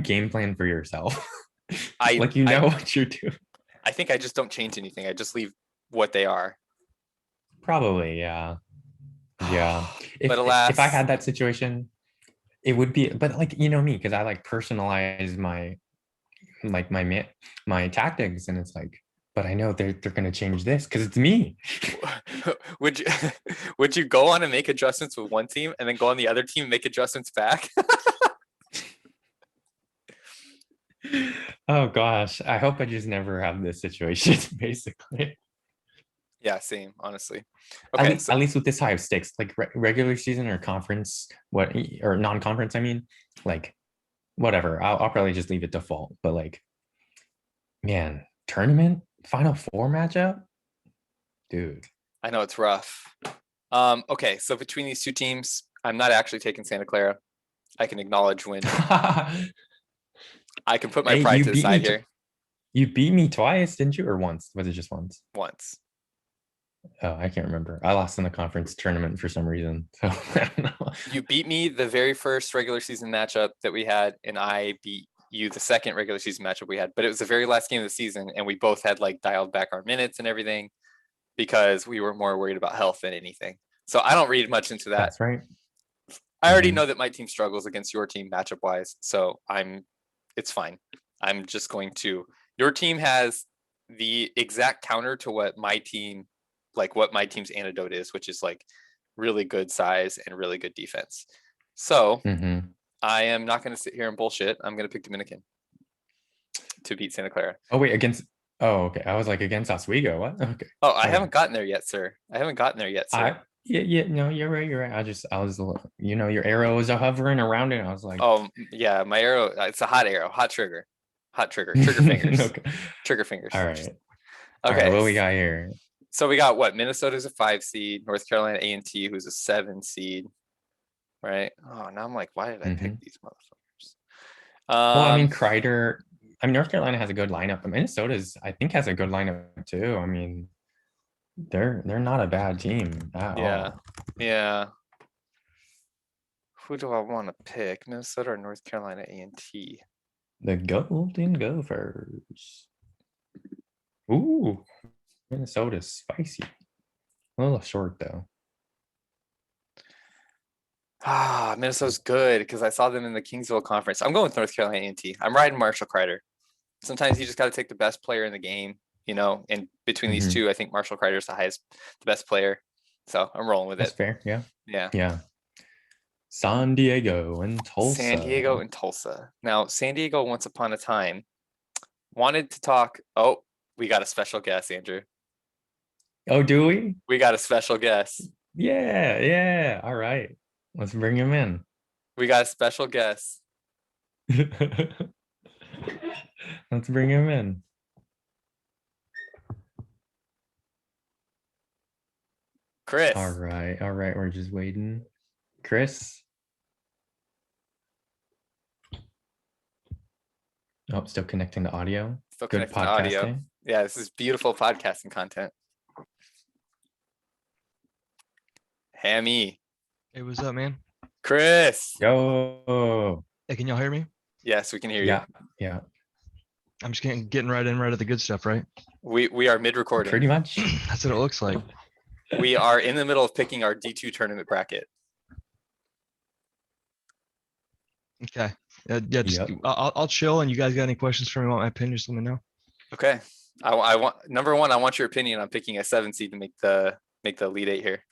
game plan for yourself? I Like, you know what you're doing. I think I just don't change anything. I just leave what they are. Probably, yeah. Yeah. But If I alas, had that situation, it would be, but like, you know me, because I like personalize my like my tactics, and it's like, but I know they're gonna change this because it's me. would you would you go on and make adjustments with one team and then go on the other team and make adjustments back? Oh gosh, I hope I just never have this situation, basically. Yeah, same, honestly. At Okay, least, at least with this high of stakes, like regular season or conference, or non-conference, I mean, like whatever. I'll probably just leave it default. But like, man, tournament Final Four matchup, dude. I know it's rough. Okay, so between these two teams, I'm not actually taking Santa Clara. I can acknowledge when I can put my Hey, pride you to the beat me side here You beat me twice, didn't you? Or once? Was it just once? once. Oh, I can't remember. I lost in the conference tournament for some reason. So I don't know. You beat me the very first regular season matchup that we had, and I beat you the second regular season matchup we had. But it was the very last game of the season, and we both had like dialed back our minutes and everything because we were more worried about health than anything. So I don't read much into that. That's right. I already Mhm. know that my team struggles against your team matchup wise, so it's fine. I'm just going to. Your team has the exact counter to what my team, like what my team's antidote is, which is like really good size and really good defense. So Mhm. I am not going to sit here and bullshit. I'm going to pick Dominican to beat Santa Clara. Oh wait, against. Oh, okay. I was like against Oswego. What? Okay. Oh, I Okay. haven't gotten there yet, sir. I haven't gotten there yet, sir. Yeah. No, you're right. You're right. I was, your arrow was hovering around it. I was like, Oh yeah, my arrow. It's a hot arrow, hot trigger, trigger fingers, okay. trigger fingers. All right. All Okay. right. What we got here? So we got what? Minnesota's a 5 seed, North Carolina A&T, who's a 7 seed, right? Oh, now I'm like, why did I pick these motherfuckers? Well, I mean, Kreider. I mean, North Carolina has a good lineup, but Minnesota's, I think, has a good lineup too. I mean, they're not a bad team at yeah, all. yeah. Who do I want to pick? Minnesota or North Carolina A&T? The Golden Gophers. Ooh, Minnesota's spicy. A little short though. Minnesota's good because I saw them in the Kingsville conference. I'm going with North Carolina A&T. I'm riding Marshall Kreider. Sometimes you just got to take the best player in the game, and between these two, I think Marshall Kreider's the best player. So I'm rolling with That's it. fair. Yeah. Yeah. Yeah. San Diego and Tulsa. San Diego and Tulsa. Now, San Diego, once upon a time, wanted to talk. Oh, we got a special guest, Andrew. Oh, do we? We got a special guest. Yeah. Yeah. All right. Let's bring him in. We got a special guest. Let's bring him in. Chris. All right. All right. We're just waiting. Chris. Oh, still connecting to audio. Still Good connecting to audio. podcasting. Yeah, this is beautiful podcasting content. Hammy. Hey, what's up, man? Chris. Yo. Hey, can y'all hear me? Yes, we can hear Yeah. you. Yeah. I'm just getting right at the good stuff, right? We are mid-recording. Pretty much. That's what it looks like. We are in the middle of picking our D2 tournament bracket. Okay. Yeah. Just, Yep. I'll chill. And you guys got any questions for me about my opinion? Just let me know. Okay. I want number one. I want your opinion on picking a 7 seed to make the Elite Eight here.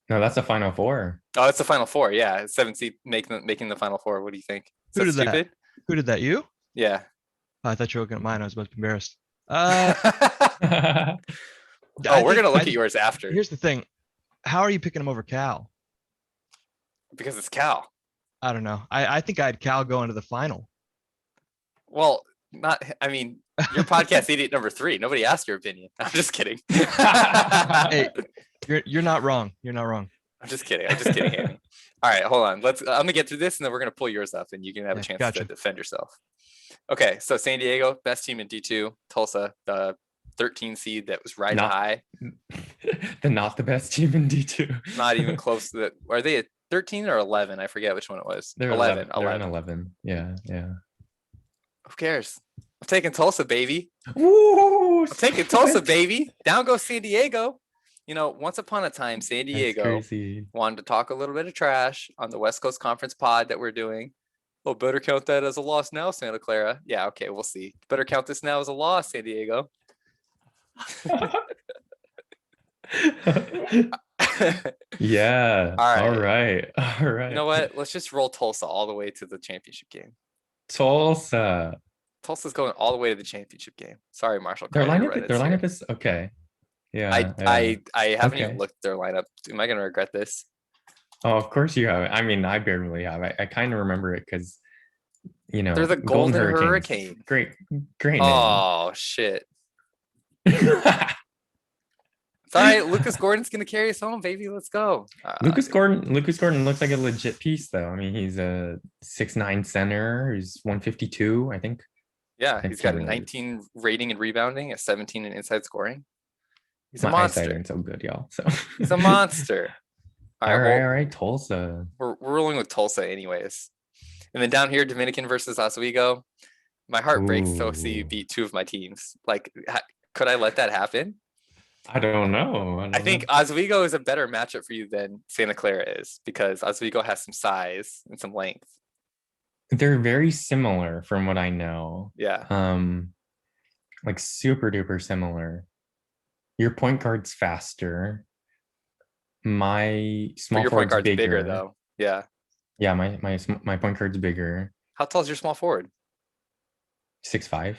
No, that's a Final Four. Oh, it's the Final Four. Yeah, 7 seed making the Final Four. What do you think? Is Who that did that? stupid? Who did that? You? Yeah. Oh, I thought you were looking at mine. I was about to be embarrassed. Oh, we're gonna look at yours after Here's the thing. How are you picking him over Cal? because it's Cal. I don't know. I think I had Cal going to the final. Well, not. I mean, your podcast idiot number 3. Nobody asked your opinion. I'm just kidding. Hey, you're not wrong. You're not wrong. I'm just kidding. I'm just kidding, Amy. All right, hold on. I'm gonna get through this, and then we're gonna pull yours up, and you can have a Yeah, chance gotcha. to defend yourself. Okay, so San Diego, best team in D2. Tulsa, the 13 seed that was riding Not- high. Not the best team in D2. Not even close to that. Are they at 13 or 11? I forget which one it was. They're 11. They're in 11. Yeah, yeah. Who cares? I'm taking Tulsa, baby. Woo! I'm taking Tulsa, baby. Down goes San Diego. You know, once upon a time, San Diego Crazy. wanted to talk a little bit of trash on the West Coast Conference pod that we're doing. Well, better count that as a loss now, Santa Clara. Yeah, okay, we'll see. Better count this now as a loss, San Diego. Yeah. All All right. All right. You know what? Let's just roll Tulsa all the way to the championship game. Tulsa. Tulsa's going all the way to the championship game. Sorry, Marshall. Their Carter, lineup. Their lineup is okay. Yeah. I haven't even Okay. looked at their lineup. Am I gonna regret this? Oh, of course you have. I mean, I barely have. I kind of remember it because, you know, They're the Golden Hurricanes. Hurricane. Great name. Oh shit. It's all right. Lucas Gordon's gonna carry us home, baby. Let's go. Lucas Gordon looks like a legit piece, though. I mean, he's a 6'9" center. He's 152, I think. Yeah, he's got a Really- 19 rating and rebounding, a 17 in inside scoring. He's a My eyesight monster. ain't so good, y'all. So He's a monster. all well, right, Tulsa. we're rolling with Tulsa anyways. And then down here, Dominican versus Oswego. My heart breaks to see you Ooh. beat 2 of my teams. Like, could I let that happen? I don't know. I think Oswego is a better matchup for you than Santa Clara is because Oswego has some size and some length. they're very similar from what I know. Yeah. Like super duper similar. Your point guard's faster. My But small your point forward's guard's bigger though. Yeah. Yeah, my point guard's bigger. How tall is your small forward? 6'5".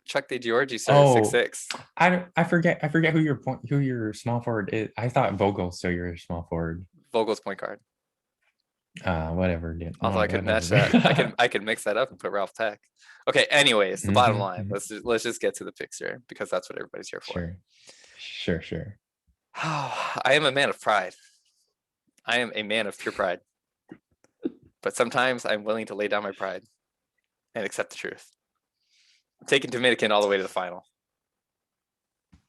Chuck DeGiorgi, sir, Oh. 6'6". I forget who your small forward is. I thought Vogel's still your small forward. Vogel's point guard. Whatever. Dude. Although I could match whatever. that. I could mix that up and put Ralph Tech. Okay, anyways, the bottom Mhm, line. mhm. Let's just get to the picks here because that's what everybody's here for. Sure. I am a man of pride. I am a man of pure pride. But sometimes I'm willing to lay down my pride and accept the truth. I'm taking Dominican all the way to the final.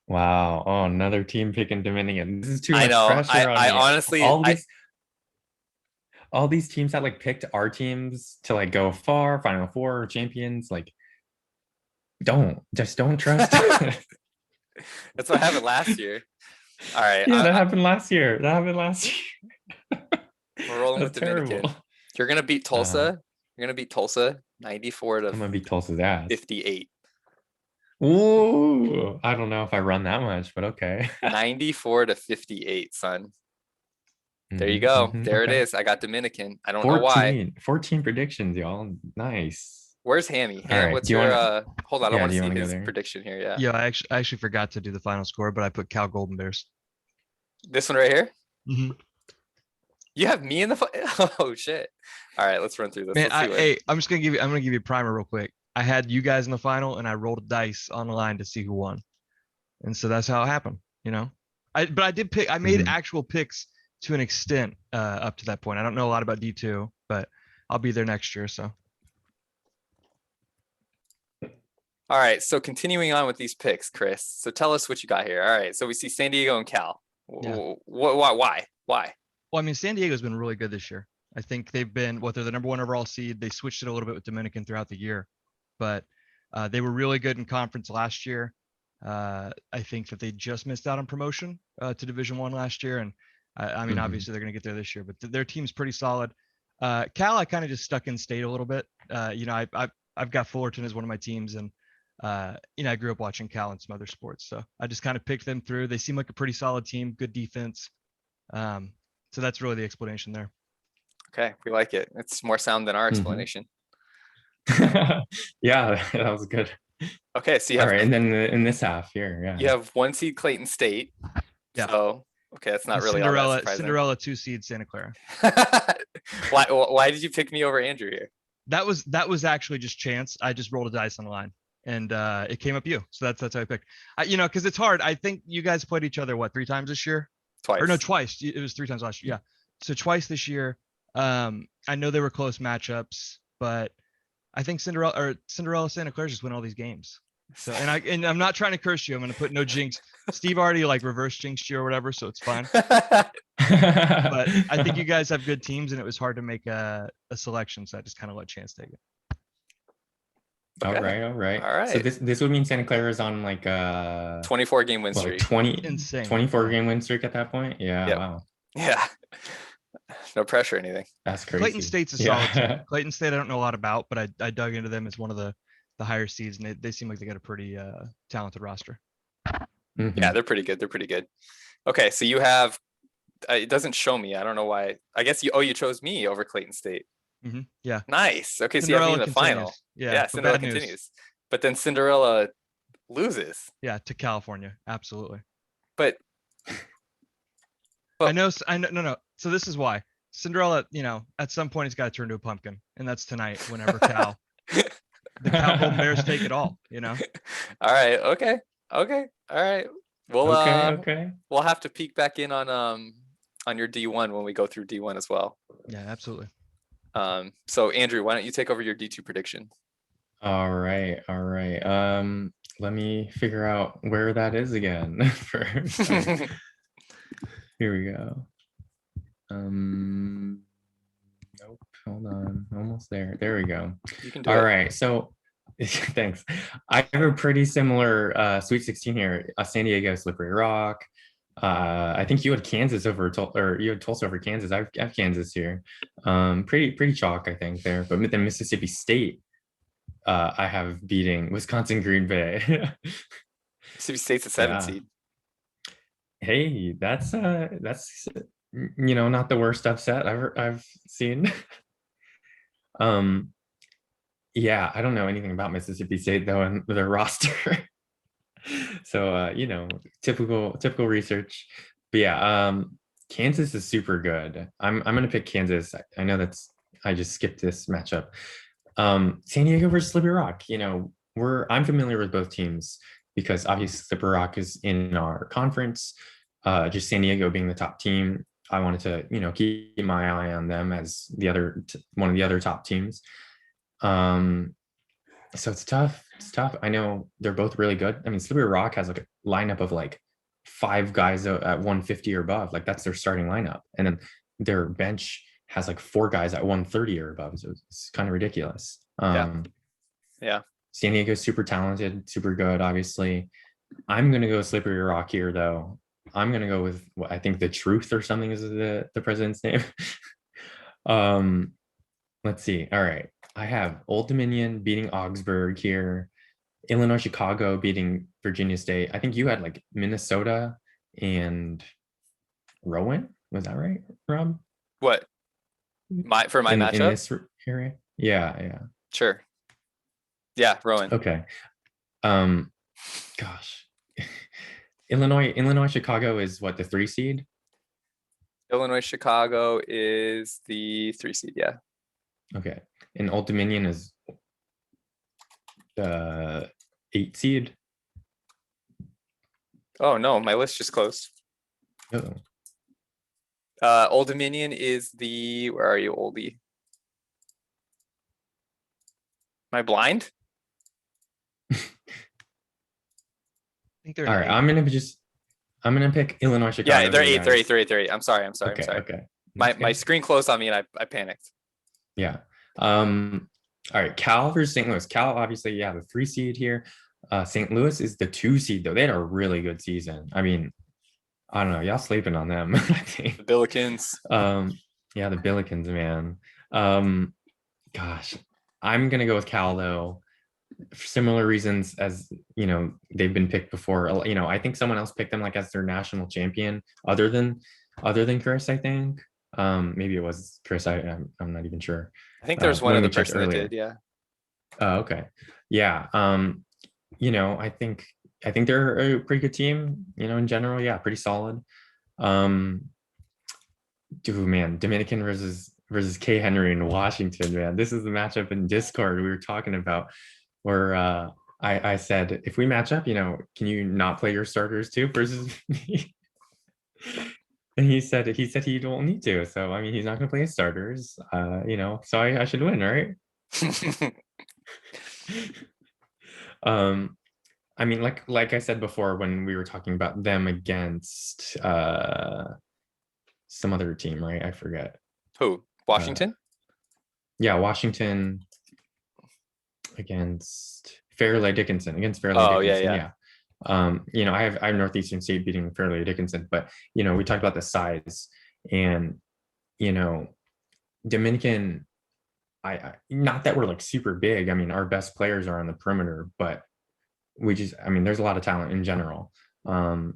Wow. Oh, another team picking Dominican. This is too much I know. pressure on I me. honestly, all these teams that like picked our teams to like go far, Final Four, champions, like don't trust. that's what happened last year. All right. Yeah, that happened last year. We're rolling with Dominican. You're gonna beat Tulsa. You're gonna beat Tulsa 94 I'm gonna to beat Tulsa's ass. 58. Ooh, I don't know if I run that much, but okay. 94 to 58, son. There you Mhm, go. mhm, There okay. it is. I got Dominican. I don't know why. 14 predictions, y'all. Nice. Where's Hammy? All right, What's do you your wanna- hold on, I yeah, want do to you see wanna go his there? prediction here. Yeah. Yeah, I actually forgot to do the final score, but I put Cal Golden Bears. This one right here. Mm-hmm. You have me in the oh shit. All right, let's run through this. Man, Let's see where- hey, I'm gonna give you a primer real quick. I had you guys in the final, and I rolled a dice on the line to see who won, and so that's how it happened. You know, but I did pick. I made Mhm. actual picks to an extent up to that point. I don't know a lot about D2, but I'll be there next year. So All right, so continuing on with these picks, Chris. So tell us what you got here. All right, so we see San Diego and Cal. Yeah. Why? well, I mean, San Diego's been really good this year. I think they've been they're the #1 overall seed. They switched it a little bit with Dominican throughout the year, but they were really good in conference last year. I think that they just missed out on promotion to Division I last year, and I mean, Mhm. obviously they're going to get there this year. But their team's pretty solid. Cal, I kind of just stuck in state a little bit. You know, I've got Fullerton as one of my teams, and you know, I grew up watching Cal and some other sports, so I just kind of picked them through. They seem like a pretty solid team, good defense. So that's really the explanation there. Okay, we like it. It's more sound than our Mhm. explanation. Yeah, that was good. Okay, so you All have right, and then in this half here, yeah. you have 1 seed Clayton State. Yeah. So okay, that's not And really all that surprising. Cinderella 2 seed Santa Clara. Why did you pick me over Andrew here? That was actually just chance. I just rolled a dice on the line, and it came up you. So that's how I picked. Because it's hard. I think you guys played each other what 3 times this year? Twice. Or no, twice. It was 3 times last year. Yeah. So twice this year. I know they were close matchups, but I think Cinderella Santa Clara just win all these games. So and I'm not trying to curse you. I'm gonna put no jinx. Steve already like reverse jinxed you or whatever, so it's fine. But I think you guys have good teams, and it was hard to make a selection, so I just kind of let chance take it. All Okay. right. All So right. this would mean Santa Clara is on like 24 game win what, streak. 20, Insane. 24 game win streak at that point. Yeah, Yep. wow, Yeah. No pressure or anything. that's crazy. Clayton State's a solid team. Clayton State I don't know a lot about, but I dug into them as one of the higher seeds, and they seem like they got a pretty talented roster. Mhm. Yeah, they're pretty good. They're pretty good. Okay, so you have it doesn't show me. I don't know why. I guess you chose me over Clayton State. Yeah. Nice. Okay, so you have me in the final. continues. Yeah. Yeah, but Cinderella bad news. continues. But then Cinderella loses. Yeah, to California. Absolutely. But I know. No. So this is why Cinderella, at some point it's got to turn to a pumpkin, and that's tonight. Whenever the Cal Golden Bears take it all. All right. Okay. All right. We'll Okay. we'll have to peek back in on your D1 when we go through D1 as well. Yeah, absolutely. So Andrew, why don't you take over your D2 prediction? All right. Let me figure out where that is again first. Here we go. Nope. Hold on. Almost there. There we go. You can do All it. right. So thanks. I have a pretty similar Sweet 16 here. San Diego, Slippery Rock. I think you had Kansas or you had Tulsa over Kansas. I have Kansas here. Pretty chalk, I think there. But then Mississippi State, I have beating Wisconsin Green Bay. Mississippi State's a 7 Yeah. seed. Hey, that's not the worst upset I've seen. Yeah, I don't know anything about Mississippi State though and their roster. So typical research. But yeah, Kansas is super good. I'm gonna pick Kansas. I know I just skipped this matchup. San Diego versus Slippery Rock. I'm familiar with both teams because obviously Slippery Rock is in our conference. Just San Diego being the top team, I wanted to keep my eye on them as one of the other top teams. So it's tough. I know they're both really good. I mean, Slippery Rock has like a lineup of like 5 guys at 150 or above. Like that's their starting lineup, and then their bench has like 4 guys at 130 or above. So it's kind of ridiculous. Yeah. San Diego's super talented, super good. Obviously, I'm gonna go Slippery Rock here though. I'm gonna go with what I think the Truth or something is the president's name. Let's see. All right. I have Old Dominion beating Augsburg here. Illinois Chicago beating Virginia State. I think you had like Minnesota and Rowan. Was that right, Rob? What? For my matchup? In this area? Yeah. Sure. Yeah, Rowan. Okay. Gosh. Illinois Chicago is what, the 3 seed? Illinois Chicago is the 3 seed. Yeah. Okay. And Old Dominion is the 8 seed. Oh no, my list just closed. Oh. Old Dominion is where are you, Oldie? Am I blind? I think they're All right. I'm gonna pick Illinois Chicago. Yeah, they're 8. They're 8. I'm sorry. Okay. My screen closed on me and I panicked. Yeah. All right. Cal versus St. Louis. Cal, obviously, yeah, the 3 seed here. St. Louis is the 2 seed though. They had a really good season. I mean, I don't know. Y'all sleeping on them. I think. The Billikens. Yeah, the Billikens, man. Gosh, I'm gonna go with Cal though. For similar reasons as they've been picked before. I think someone else picked them like as their national champion, other than Chris. I think maybe it was Chris. I'm not even sure. I think there was one when other we checked person that earlier. did. Yeah. Okay. Yeah. I think they're a pretty good team, in general. Yeah, pretty solid. Um, dude, man, Dominican versus K Henry in Washington, man. This is the matchup in Discord we were talking about where I said if we match up, can you not play your starters too versus me? And he said he don't need to. So I mean he's not gonna play his starters. So I should win, right? um I mean, like I said before when we were talking about them against some other team, right? I forget. Who? Washington? Yeah, Washington against Fairleigh Dickinson. Against Fairleigh Oh, yeah, Dickinson, yeah. yeah. I have Northeastern State beating Fairleigh Dickinson, but we talked about the size and you know, Dominican. I not that we're like super big. I mean, our best players are on the perimeter, but there's a lot of talent in general. I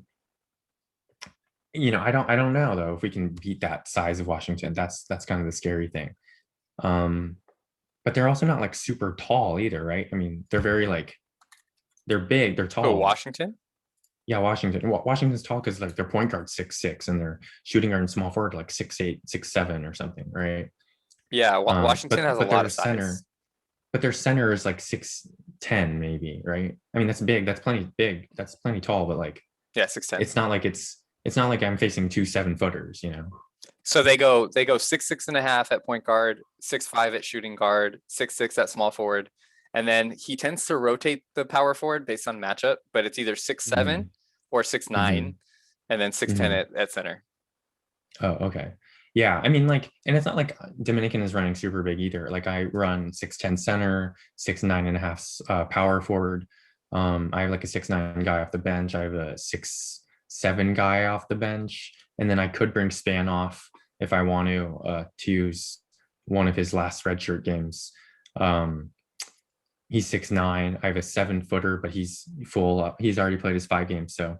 don't know though if we can beat that size of Washington. That's kind of the scary thing. But they're also not like super tall either, right? I mean, they're very like they're big, they're Oh, tall. Washington? Yeah, Washington. Washington's tall because like their point guard 6'6" and their shooting guard and small forward like 6'8", 6'7" or something, right? Yeah, Washington has a But lot their of center, size. but their center is like 6'10" maybe, right? I mean, that's big. That's plenty big. That's plenty tall, but like Yeah, 6'10". it's not like I'm facing two 7-footers. So they go 6'6.5" at point guard, 6'5" at shooting guard, 6'6" at small forward. And then he tends to rotate the power forward based on matchup, but it's either 6'7" Mhm, or 6'9", mhm, and then 6'10" mhm. at center. Oh, okay. Yeah, I mean, like, and it's not like Dominican is running super big either. Like, I run 6'10" center, 6'9.5" power forward. I have like a 6'9" guy off the bench. I have a 6'7" guy off the bench, and then I could bring Span off if I want to use one of his last redshirt games. Um, he's 6'9". I have a 7-footer, but he's full. He's already played his 5 games, so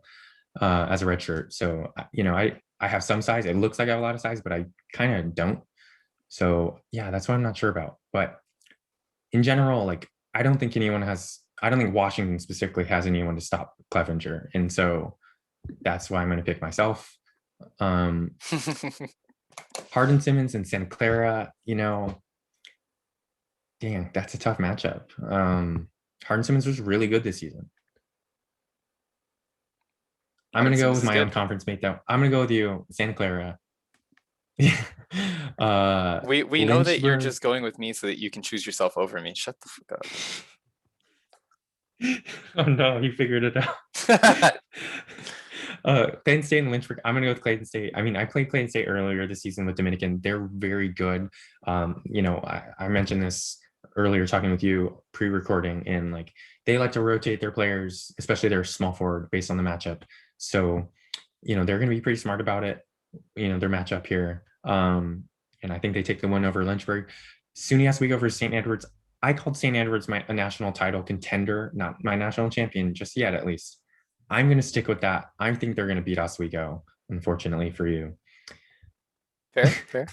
as a redshirt. So I have some size. It looks like I have a lot of size, but I kind of don't. So yeah, that's what I'm not sure about. But in general, like I don't think Washington specifically has anyone to stop Clevenger, and so that's why I'm going to pick myself. Um, Harden Simmons and Santa Clara, dang, that's a tough matchup. Harden Simmons was really good this season. I'm gonna go with This is my own good. conference mate though. I'm gonna go with you, Santa Clara. We know that you're Lynchburg. just going with me so that you can choose yourself over me. Shut the fuck Oh no, he figured it out. up. Clayton State and Lynchburg. I'm gonna go with Clayton State. I mean, I played Clayton State earlier this season with Dominican. They're very good. I mentioned this earlier talking with you pre-recording, and like they like to rotate their players, especially their small forward, based on the matchup. So, they're gonna be pretty smart about it. Their matchup here. And I think they take the win over Lynchburg. SUNY has week over St. Edwards. I called St. Edwards a national title contender, not my national champion just yet, at least. I'm going to stick with that. I think they're going to beat Oswego, unfortunately for you. Fair.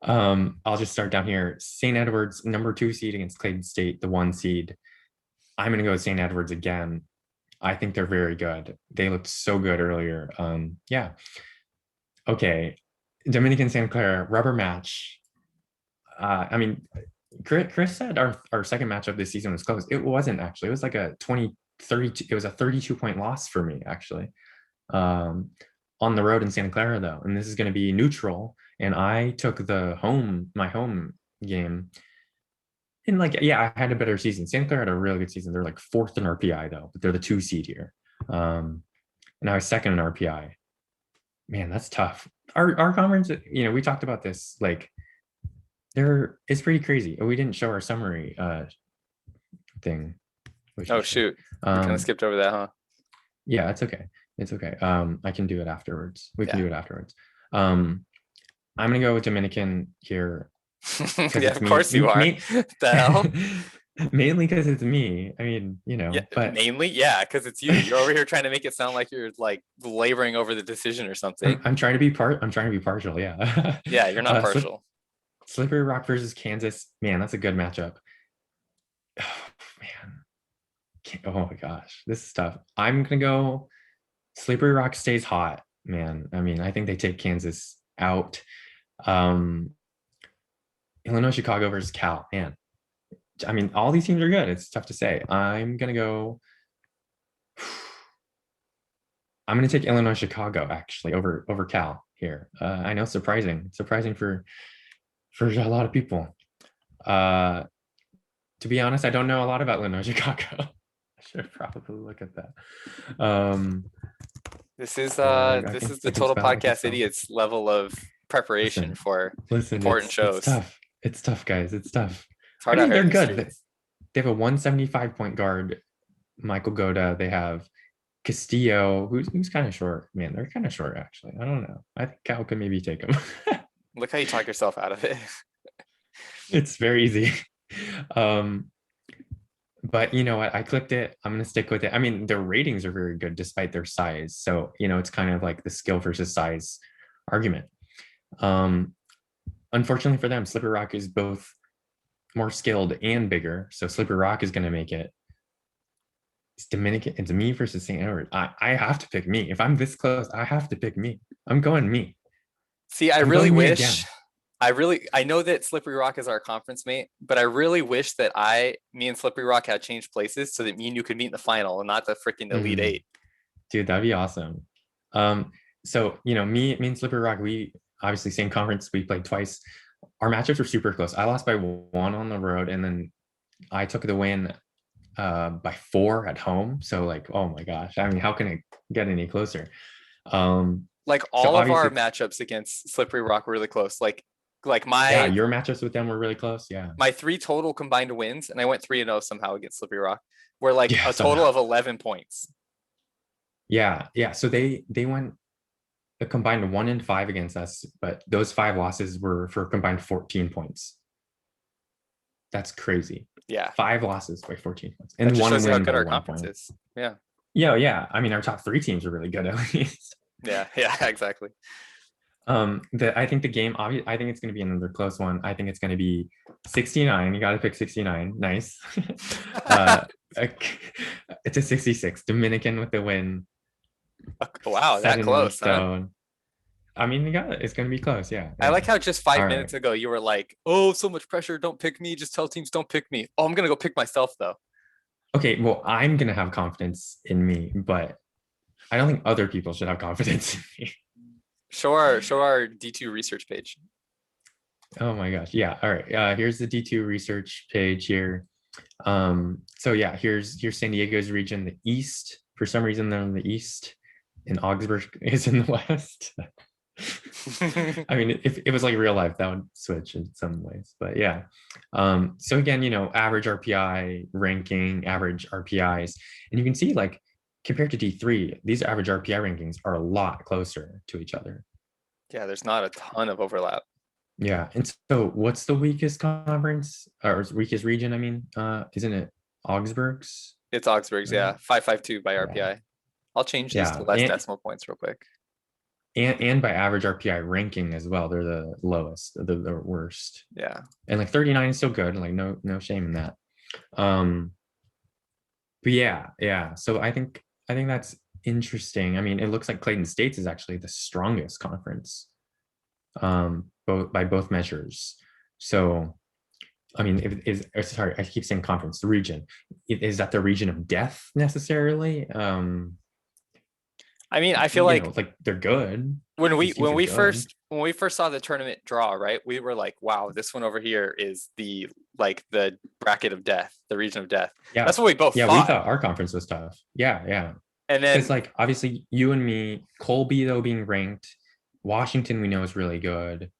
I'll just start down here. St. Edwards, number 2 seed against Clayton State, the 1 seed. I'm going to go with St. Edwards again. I think they're very good. They looked so good earlier. Yeah. Okay. Dominican Santa Clara, rubber match. I mean, Chris said our second matchup this season was close. It wasn't actually. It was like a 32. It was a 32-point loss for me actually. On the road in Santa Clara though, and this is going to be neutral. And I took my home game. And like, yeah, I had a better season. Santa Clara had a really good season. They're like 4th in RPI though, but they're the 2 seed here. And I was 2nd in RPI. Man, that's tough. Our conference, we talked about this, like it's pretty crazy. We didn't show our summary thing. Oh shoot, we kind of skipped over that, huh? Yeah, it's okay. It's okay. I can do it afterwards. We can do it afterwards. I'm gonna go with Dominican here. Yeah, of course you are. The hell? Mainly because it's me. I mean, Yeah, but mainly, yeah, because it's you. You're over here trying to make it sound like you're like laboring over the decision or something. I'm trying to be partial. Yeah. Yeah, you're not partial. Slippery Rock versus Kansas. Man, that's a good matchup. Oh my gosh, this is tough. I'm gonna go Slippery Rock stays hot, man. I mean, I think they take Kansas out. Um, Illinois, Chicago versus Cal, man. I mean, all these teams are good. It's tough to say. I'm gonna go. I'm gonna take Illinois, Chicago actually over Cal here. I know, surprising for a lot of people. To be honest, I don't know a lot about Illinois, Chicago. I should probably look at that. This is I the can Total spell, I can Podcast spell. Idiots level of preparation for Listen, important shows. It's tough. It's tough, guys. It's tough. It's hard I out mean, here in they're the good. streets. They have a 175 point guard, Michael Goda. They have Castillo, who's kind of short. Man, they're kind of short, actually. I don't know. I think Cal could maybe take him. Look how you talk yourself out of it. It's very easy. But you know what? I clicked it. I'm going to stick with it. I mean, their ratings are very good despite their size. So, you know, it's kind of like the skill versus size argument. Unfortunately for them, Slippery Rock is both more skilled and bigger. So Slippery Rock is going to make it. It's Dominican. It's me versus St. Edward. I have to pick me. If I'm this close, I have to pick me. I'm going me. See, I I'm really going me wish. again. I know that Slippery Rock is our conference mate, but I really wish that me and Slippery Rock had changed places so that me and you could meet in the final and not the freaking Elite Eight. Dude, that'd be awesome. So you know, me and Slippery Rock, we obviously same conference. We played twice. Our matchups were super close. I lost by 1 on the road, and then I took the win by 4 at home. So like, oh my gosh, I mean, how can it get any closer? Like all of our matchups against Slippery Rock were really close. Like your matchups with them were really close. Yeah, my 3 total combined wins, and I went 3-0 somehow against Slippery Rock, were like a total somehow. of 11 points. Yeah. So they went a combined 1-5 against us, but those 5 losses were for a combined 14 points. That's crazy. Yeah, 5 losses by 14 points, and and 1 shows win how good by our 1 conference point. is. Yeah. Yeah. I mean, our top 3 teams are really good at least. Yeah, exactly. I think the game, obviously, I think it's going to be another close one. I think it's going to be 69. You got to pick 69. Nice. It's a 66. Dominican with the win. Wow, that close. Huh? I mean, it's going to be close. Yeah. I like how just 5 minutes ago you were like, "Oh, so much pressure. Don't pick me. Just tell teams don't pick me." Oh, I'm gonna go pick myself though. Okay, well, I'm going to have confidence in me, but I don't think other people should have confidence in me. Show our D2 research page. Oh my gosh. Yeah. All right. Here's the D2 research page here. So yeah, here's San Diego's region, the East. For some reason, they're in the East, and Augsburg is in the West. I mean, if it was like real life, that would switch in some ways, but yeah. So again, you know, average RPI ranking, average RPIs, and you can see like compared to D3, these average RPI rankings are a lot closer to each other. Yeah, there's not a ton of overlap. Yeah, and so what's the weakest conference or weakest region? I mean, isn't it Augsburg's? It's Augsburg's, yeah, 552 by RPI. Yeah. I'll change these to less decimal points real quick. And by average RPI ranking as well, they're the lowest, the worst. Yeah, and like 39 is still good. Like no shame in that. But yeah. So I think that's interesting. I mean, it looks like Clayton State's is actually the strongest conference, by both measures. So, I mean, sorry, I keep saying conference, the region. Is that the region of death necessarily? I mean, I feel like they're good. When we first saw the tournament draw, right? We were like, wow, this one over here is the bracket of death, the region of death. Yeah, that's what we both thought. Yeah, we thought our conference was tough. Yeah. And then it's like obviously you and me, Colby though being ranked, Washington we know is really good.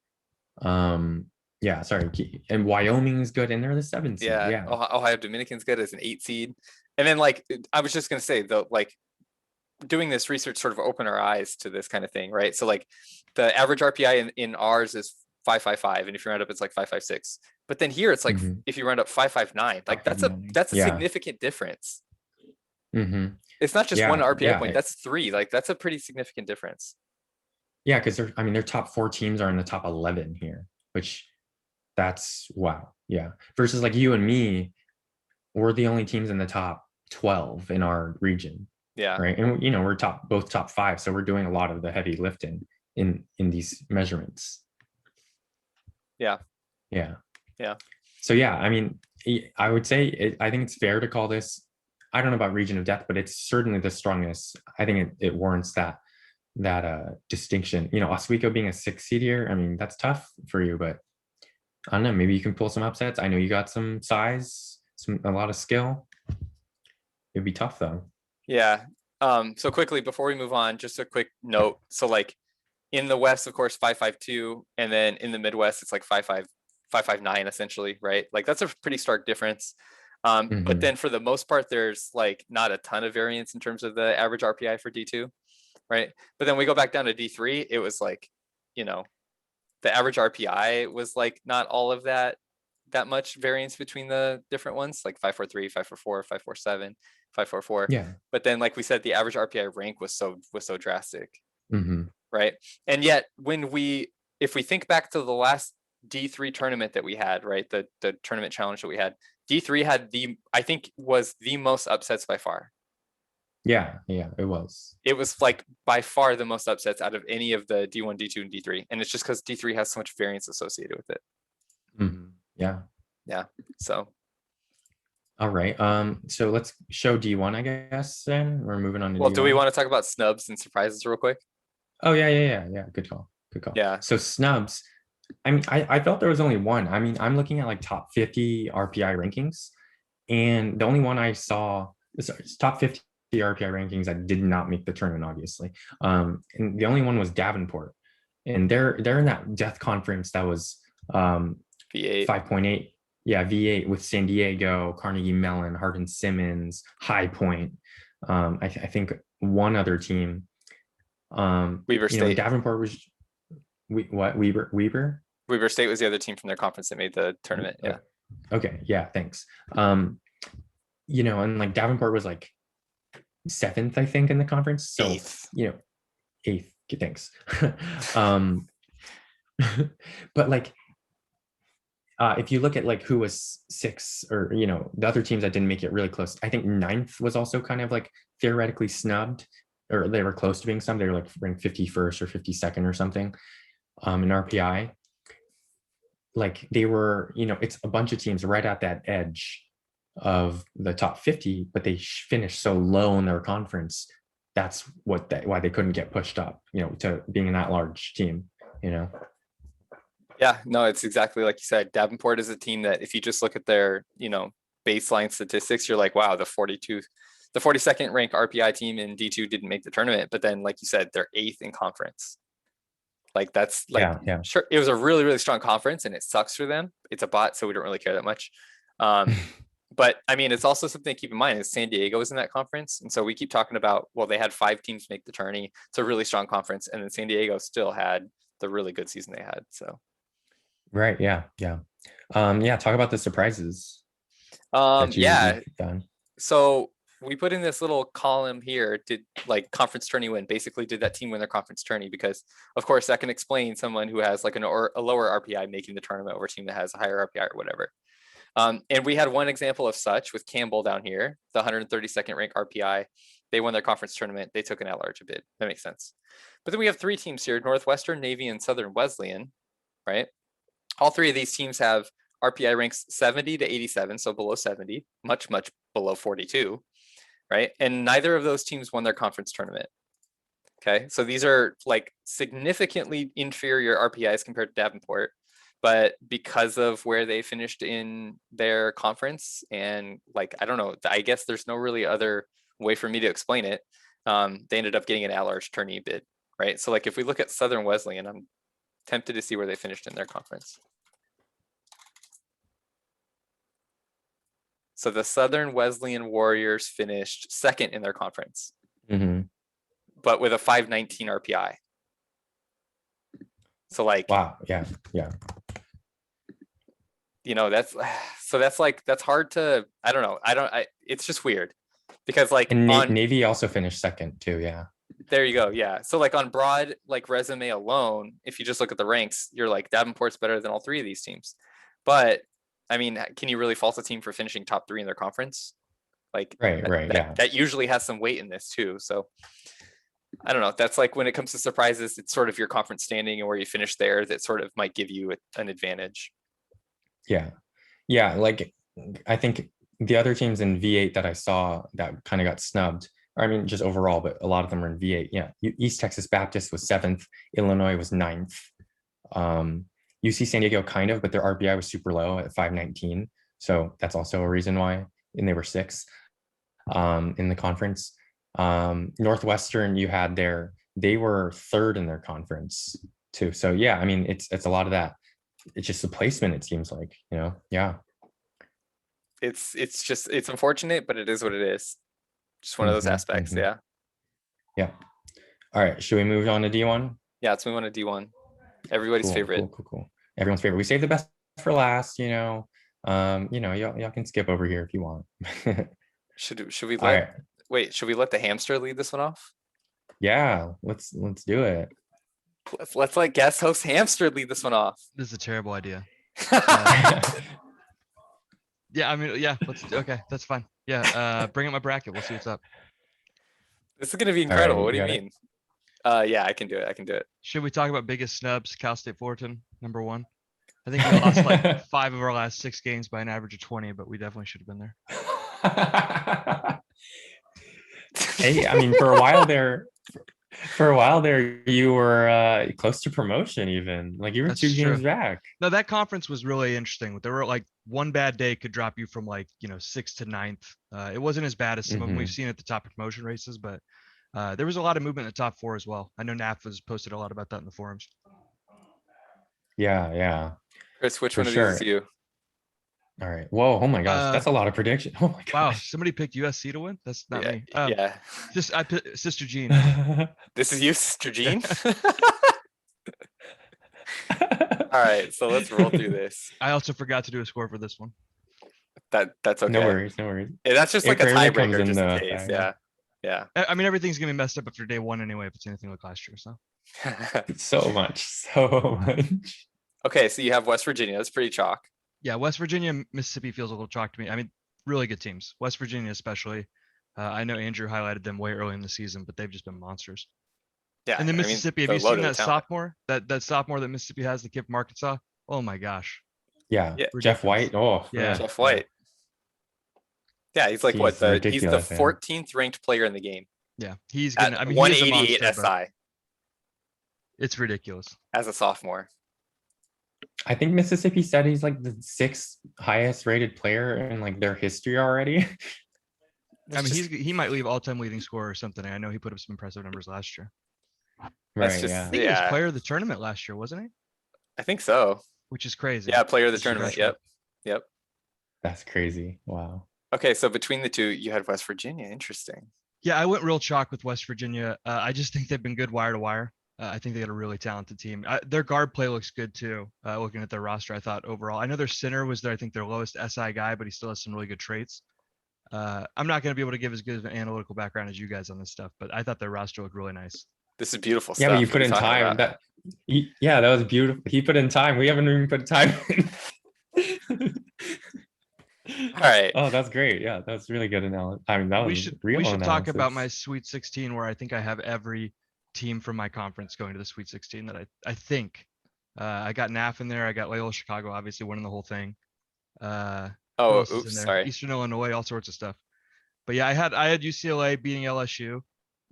Yeah, sorry, and Wyoming is good, and they're the 7th seed. Yeah. Ohio Dominican's good as an 8 seed, and then I was just gonna say though, doing this research sort of opened our eyes to this kind of thing, right? So the average RPI in ours is 555, and if you round up, it's like 556. But then here it's like if you round up 559, that's a significant difference. It's not just one RPI point; that's 3. That's a pretty significant difference. Yeah, because their top 4 teams are in the top 11 here, which that's wow. Yeah, versus like you and me, we're the only teams in the top 12 in our region, Yeah. right? And you know, we're both top 5, so we're doing a lot of the heavy lifting in these measurements. Yeah. Yeah. Yeah. So yeah, I mean, I would say I think it's fair to call this, I don't know about region of death, but it's certainly the strongest. I think it warrants that distinction. You know, Oswego being a 6 seed here, I mean, that's tough for you, but I don't know, maybe you can pull some upsets. I know you got some size, a lot of skill. It'd be tough though. Yeah. So quickly before we move on, just a quick note. So like in the West, of course, 5-5-2, and then in the Midwest, it's like 5-5, 5-5-9 essentially, right? Like that's a pretty stark difference. But then for the most part, there's like not a ton of variance in terms of the average RPI for D2, right? But then we go back down to D3, it was like, you know, the average RPI was like not all of that much variance between the different ones, like 5-4-3, 5-4-4, 5-4-7, 5-4-4. Yeah. But then, like we said, the average RPI rank was so drastic, Mm-hmm. right? And yet, if we think back to the last D3 tournament that we had, right, the tournament challenge that we had, D3 had I think was the most upsets by far. Yeah, it was. It was like by far the most upsets out of any of the D1, D2, and D3, and it's just because D3 has so much variance associated with it. Mm-hmm. Yeah. So all right. So let's show D1, I guess. Then we're moving on to well, D1. do we want to talk about snubs and surprises real quick? Oh yeah. Good call. Yeah. So snubs. I mean, I felt there was only one. I mean, I'm looking at like top 50 RPI rankings, and the only one I saw is top 50 RPI rankings that did not make the tournament, obviously. And the only one was Davenport, and they're in that death conference that was V8. 5.8. Yeah, V8 with San Diego, Carnegie Mellon, Hardin Simmons, High Point. I think one other team. Weber State. Davenport was Weber State was the other team from their conference that made the tournament. Yeah. Okay. Yeah. Thanks. And like Davenport was like 7th, I think, in the conference. So 8th. 8th. Thanks. But like, if you look at like who was 6, or the other teams that didn't make it really close, I think 9th was also kind of like theoretically snubbed, or they were close to being snubbed. They were like ranked 51st or 52nd or something in RPI. Like they were, it's a bunch of teams right at that edge of the top 50, but they finished so low in their conference. That's why they couldn't get pushed up, to being an at-large team, Yeah, no, it's exactly like you said. Davenport is a team that if you just look at their, baseline statistics, you're like, wow, the 42nd ranked RPI team in D2 didn't make the tournament. But then, like you said, they're 8th in conference. Like that's like, yeah. Sure, it was a really, really strong conference, and it sucks for them. It's a bot, so we don't really care that much. But I mean, it's also something to keep in mind is San Diego is in that conference. And so we keep talking about, well, they had 5 teams make the tourney. It's a really strong conference. And then San Diego still had the really good season they had. So. Right. Yeah. Talk about the surprises. Yeah. So we put in this little column here, did like conference tourney win, basically did that team win their conference tourney? Because of course that can explain someone who has like a lower RPI making the tournament over a team that has a higher RPI or whatever. And we had one example of such with Campbell down here, the 132nd ranked RPI. They won their conference tournament. They took an at-large bid. That makes sense. But then we have 3 teams here, Northwestern, Navy, and Southern Wesleyan, right? All 3 of these teams have RPI ranks 70 to 87, so below 70, much, much below 42, right? And neither of those teams won their conference tournament. Okay, so these are like significantly inferior RPIs compared to Davenport. But because of where they finished in their conference, and like, I don't know, I guess there's no really other way for me to explain it. They ended up getting an at-large tourney bid, right? So like if we look at Southern Wesleyan, I'm tempted to see where they finished in their conference. So the Southern Wesleyan Warriors finished 2nd in their conference, but with a 519 RPI. So like, wow, yeah. That's hard to, I don't know. It's just weird because like and Navy also finished 2nd too. Yeah. There you go. Yeah. So like on broad, like resume alone, if you just look at the ranks, you're like Davenport's better than all 3 of these teams. But I mean, can you really fault a team for finishing top 3 in their conference? Like Right, that, right, that, yeah. that usually has some weight in this too. So I don't know. That's like when it comes to surprises, it's sort of your conference standing and where you finish there that sort of might give you an advantage. Yeah. Yeah, like I think the other teams in V8 that I saw that kind of got snubbed, or I mean just overall, but a lot of them are in V8. Yeah. East Texas Baptist was 7th, Illinois was 9th. UC San Diego kind of, but their RBI was super low at 519. So that's also a reason why, and they were 6th in the conference. Northwestern, you had they were 3rd in their conference too. So yeah, I mean it's a lot of that. It's just the placement, it seems like, yeah. It's unfortunate, but it is what it is. Just one of those aspects. Yeah. Yeah. All right. Should we move on to D1? Yeah. Let's move on to D1. Everybody's favorite. Cool. Everyone's favorite. We saved the best for last, y'all can skip over here if you want. Should we All right. wait, should we let the hamster lead this one off? Yeah, let's do it. Let's let guest host hamster lead this one off. This is a terrible idea. Yeah, I mean, yeah, okay, that's fine. Yeah, bring up my bracket. We'll see what's up. This is gonna be All right, incredible. What do you got it? mean? Yeah, I can do it. Should we talk about biggest snubs? Cal State Fullerton, number 1. I think we lost like 5 of our last 6 games by an average of 20, but we definitely should have been there. Hey, I mean, for a while there, you were close to promotion even. Like you were That's 2 games true. back. No, that conference was really interesting. There were like one bad day could drop you from like, 6th to 9th. It wasn't as bad as some of them we've seen at the top of promotion races, but there was a lot of movement in the top 4 as well. I know NAF has posted a lot about that in the forums. Yeah. Chris, which For one of sure. these is you? All right. Whoa, oh my gosh, that's a lot of prediction. Oh my Wow, gosh. somebody picked USC to win? That's not me. Yeah. I picked Sister Jean. This is you, Sister Jean? All right, so let's roll through this. I also forgot to do a score for this one. That's okay. No worries. Yeah, that's just It like a rarely comes tiebreaker in just in the case. thing. Yeah. I mean, everything's gonna be messed up after day 1 anyway, if it's anything like last year. So So much. Okay, so you have West Virginia. That's pretty chalk. yeah, West Virginia, Mississippi feels a little chalk to me. I mean, really good teams. West Virginia especially. I know Andrew highlighted them way early in the season, but they've just been monsters. Yeah. And then Mississippi, have they're you seen loaded that with talent. sophomore? That sophomore that Mississippi has, the kid from Arkansas? Oh my gosh. Yeah. Yeah. Jeff White. Oh Yeah. Jeff White. Yeah, he's like He's he's the ridiculous, man. 14th ranked player in the game. Yeah. He's gonna, At I mean, he is a 188 monster, but SI it's ridiculous. as a sophomore. I think Mississippi said he's like the 6th highest rated player in like their history already. I mean, he might leave all-time leading scorer or something. I know he put up some impressive numbers last year. Right. just- Yeah. I think he was player of the tournament last year, wasn't he? I think so. Which is crazy. Yeah, player of the As a tournament. freshman. Yep. That's crazy. Wow. Okay, so between the two, you had West Virginia. Interesting. Yeah, I went real chalk with West Virginia. I just think they've been good wire to wire. I think they got a really talented team. Their guard play looks good too. Looking at their roster, I thought overall, I know their center was I think their lowest SI guy, but he still has some really good traits. I'm not going to be able to give as good of an analytical background as you guys on this stuff, but I thought their roster looked really nice. This is beautiful Yeah, stuff. but you What put are in talking time. about? That was beautiful. He put in time. We haven't even put time in. All right. Oh, that's great. Yeah, that's really good analysis. I mean, that was We should real talk about my analysis. Sweet 16, where I think I have every team from my conference going to the Sweet 16 that I think. I got NAF in there. I got Loyola Chicago, obviously winning the whole thing. Who Oh, else is in oops, there? sorry. Eastern Illinois, all sorts of stuff. But yeah, I had UCLA beating LSU.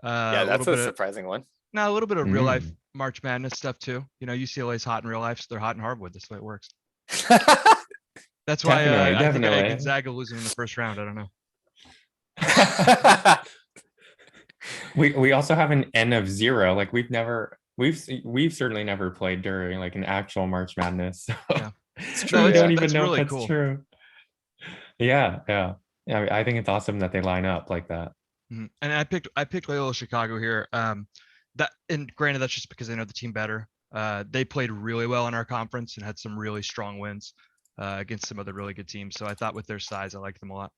Yeah, that's a surprising one. A little bit of real life Mm. March Madness stuff too. UCLA's hot in real life, so they're hot in hardwood. That's the way it works. That's why I think I had Definitely. Gonzaga losing in the first round. I don't know. We also have an N of 0. Like we've certainly never played during like an actual March Madness. So Yeah. It's we true. don't Yeah. even That's know really if that's cool. true. Yeah. I think it's awesome that they line up like that. Mhm. And I picked Loyola Chicago here. And granted, that's just because I know the team better. They played really well in our conference and had some really strong wins against some other really good teams. So I thought with their size, I liked them a lot.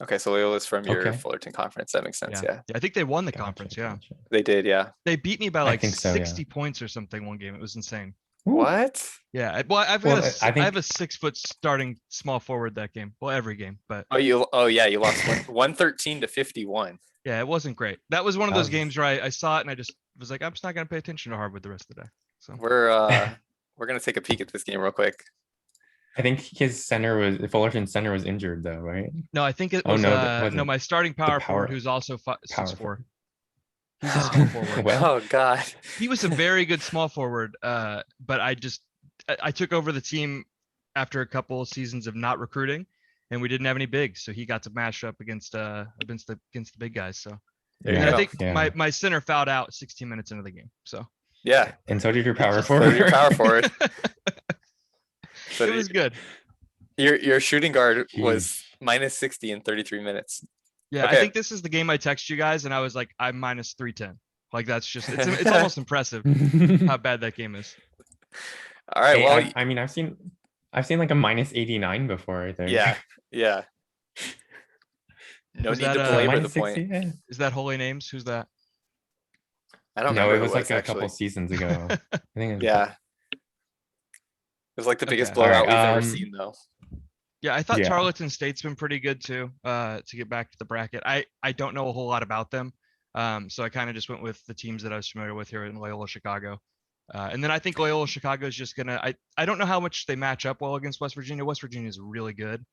Okay, so Loyola's from your Okay. Fullerton conference. That makes sense. Yeah, I think they won the Gotcha, conference. Yeah, gotcha. they did. Yeah. they beat me by I like think so, yeah. 60 points or something one game. It was insane. What? Yeah, well, Well, I I have think a 6 foot starting small forward that game. Well, every game, but Oh yeah, you lost 113 to 51. yeah, it wasn't great. That was one of that those was games where I saw it and I just was like, I'm just not gonna pay attention to hardwood the rest of the day. So We're gonna take a peek at this game real quick. I think his center was Fullerton's center was injured though, right? no, I think it Oh was no, that no, wasn't my starting the power forward power who's also power 6'4". He's a small forward. Well, Oh God. He was a very good small forward, but I took over the team after a couple of seasons of not recruiting, and we didn't have any bigs, so he got to mash up against the big guys. So There and you then I go. think yeah. my center fouled out 16 minutes into the game. So Yeah. And so did your power just- So forward. your power forward. So it was good. your shooting guard Jeez. was minus 60 in 33 minutes. Yeah, I Okay. think this is the game I text you guys, and I was like, I'm minus 310. Like that's just it's almost impressive how bad that game is. All right. Hey, Well, I mean, I've seen like a minus 89 before, I think. yeah. Yeah. No Was need that, to uh, belabor the minus point. 60, yeah. Is that Holy Names? Who's that? I don't No, remember it who was like a actually. couple seasons ago. I think it was Yeah. It was like the biggest Okay. blowout Alright, we've ever seen, though. Yeah, I thought Yeah. Tarleton State's been pretty good too. To get back to the bracket, I don't know a whole lot about them, so I kind of just went with the teams that I was familiar with here in Loyola Chicago, and then I think Loyola Chicago is just gonna. I don't know how much they match up well against West Virginia. West Virginia is really good,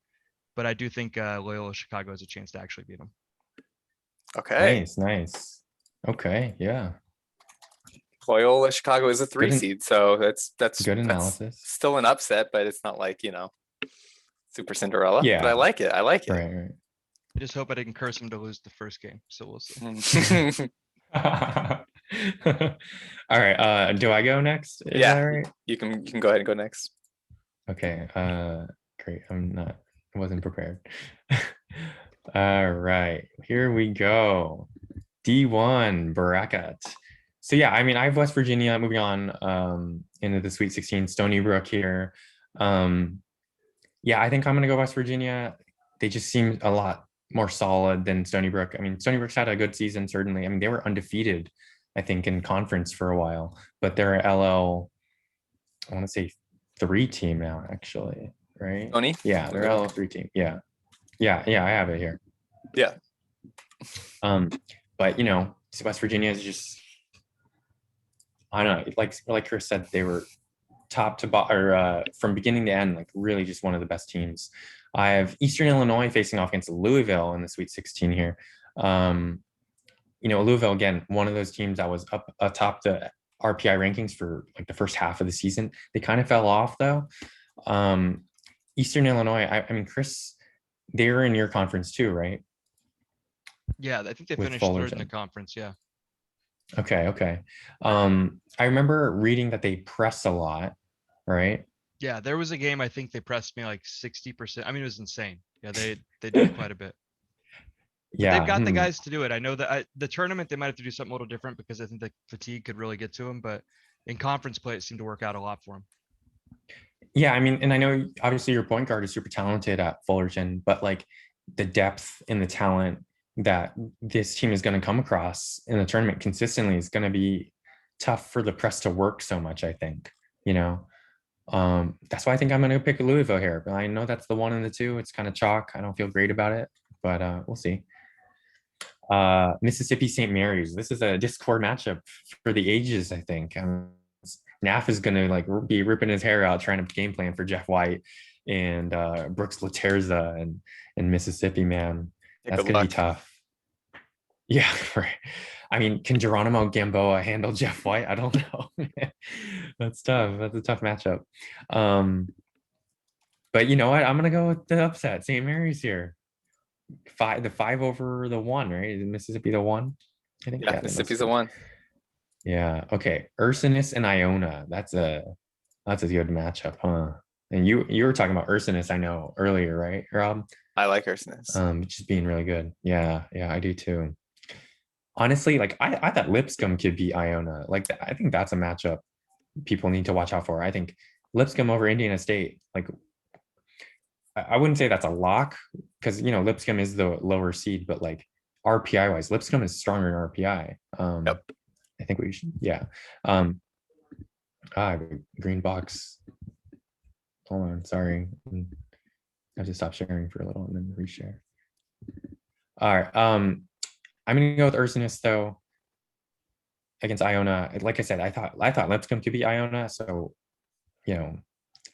but I do think Loyola Chicago has a chance to actually beat them. Okay. Nice. Okay, yeah. Loyola Chicago is a 3 Good seed, so that's Good analysis. still an upset, but it's not like, super Cinderella. But Yeah. I like it. I like it. Right, I just hope I didn't curse them to lose the first game. So we'll see. right. All right, do I go next? Is Yeah. that right? You can go ahead and go next. Okay, great. I wasn't prepared. All right, here we go. D1 bracket. So yeah, I mean, I have West Virginia moving on into the Sweet 16, Stony Brook here. Yeah, I think I'm gonna go West Virginia. They just seem a lot more solid than Stony Brook. I mean, Stony Brook's had a good season, certainly. I mean, they were undefeated, I think, in conference for a while, but they're a LL, I want to say 3 team now, actually, right? Tony? Yeah, they're LL 3 team. Yeah, I have it here. Yeah. But West Virginia is just, I don't know, like Chris said, they were top to bottom, or from beginning to end, like really just one of the best teams. I have Eastern Illinois facing off against Louisville in the Sweet 16 here. Louisville, again, one of those teams that was up atop the RPI rankings for like the first half of the season. They kind of fell off though. Eastern Illinois, I mean, Chris, they're in your conference too, right? Yeah, I think they With finished third in Fullerton. the conference. Yeah. Okay. I remember reading that they press a lot, right? Yeah, there was a game I think they pressed me like 60%. I mean, it was insane. Yeah, they did it quite a bit. But Yeah. they've got the guys to do it. I know that the tournament they might have to do something a little different because I think the fatigue could really get to them. But in conference play, it seemed to work out a lot for them. Yeah, I mean, and I know obviously your point guard is super talented at Fullerton, but like the depth and the talent that this team is going to come across in the tournament consistently is going to be tough for the press to work so much, I think, that's why I think I'm going to pick Louisville here, but I know that's the 1 and the 2. It's kind of chalk. I don't feel great about it, but we'll see. Mississippi St. Mary's. This is a discord matchup for the ages, I think. Naff is going to be ripping his hair out trying to game plan for Jeff White and Brooks Laterza and Mississippi, man. Yeah, That's good going to be luck. tough. Yeah, right. I mean, can Geronimo Gamboa handle Jeff White? I don't know. That's tough. That's a tough matchup. But you know what? I'm going to go with the upset. St. Mary's here. The 5 over the 1, right? Is Mississippi the 1? I think. Yeah, Mississippi's the 1. Yeah. Okay. Ursinus and Iona. That's a good matchup, huh? And you were talking about Ursinus, I know, earlier, right, Rob? I like Ursinus. Just being really good. Yeah, I do too. Honestly, I thought Lipscomb could beat Iona. I think that's a matchup people need to watch out for. I think Lipscomb over Indiana State. I wouldn't say that's a lock because Lipscomb is the lower seed, but RPI wise, Lipscomb is stronger in RPI. Yep. I think we should, yeah. green box. Hold on, sorry. I have to stop sharing for a little and then reshare. All right. I'm gonna go with Ursinus though against Iona. Like I said, I thought Lipscomb could be Iona, so I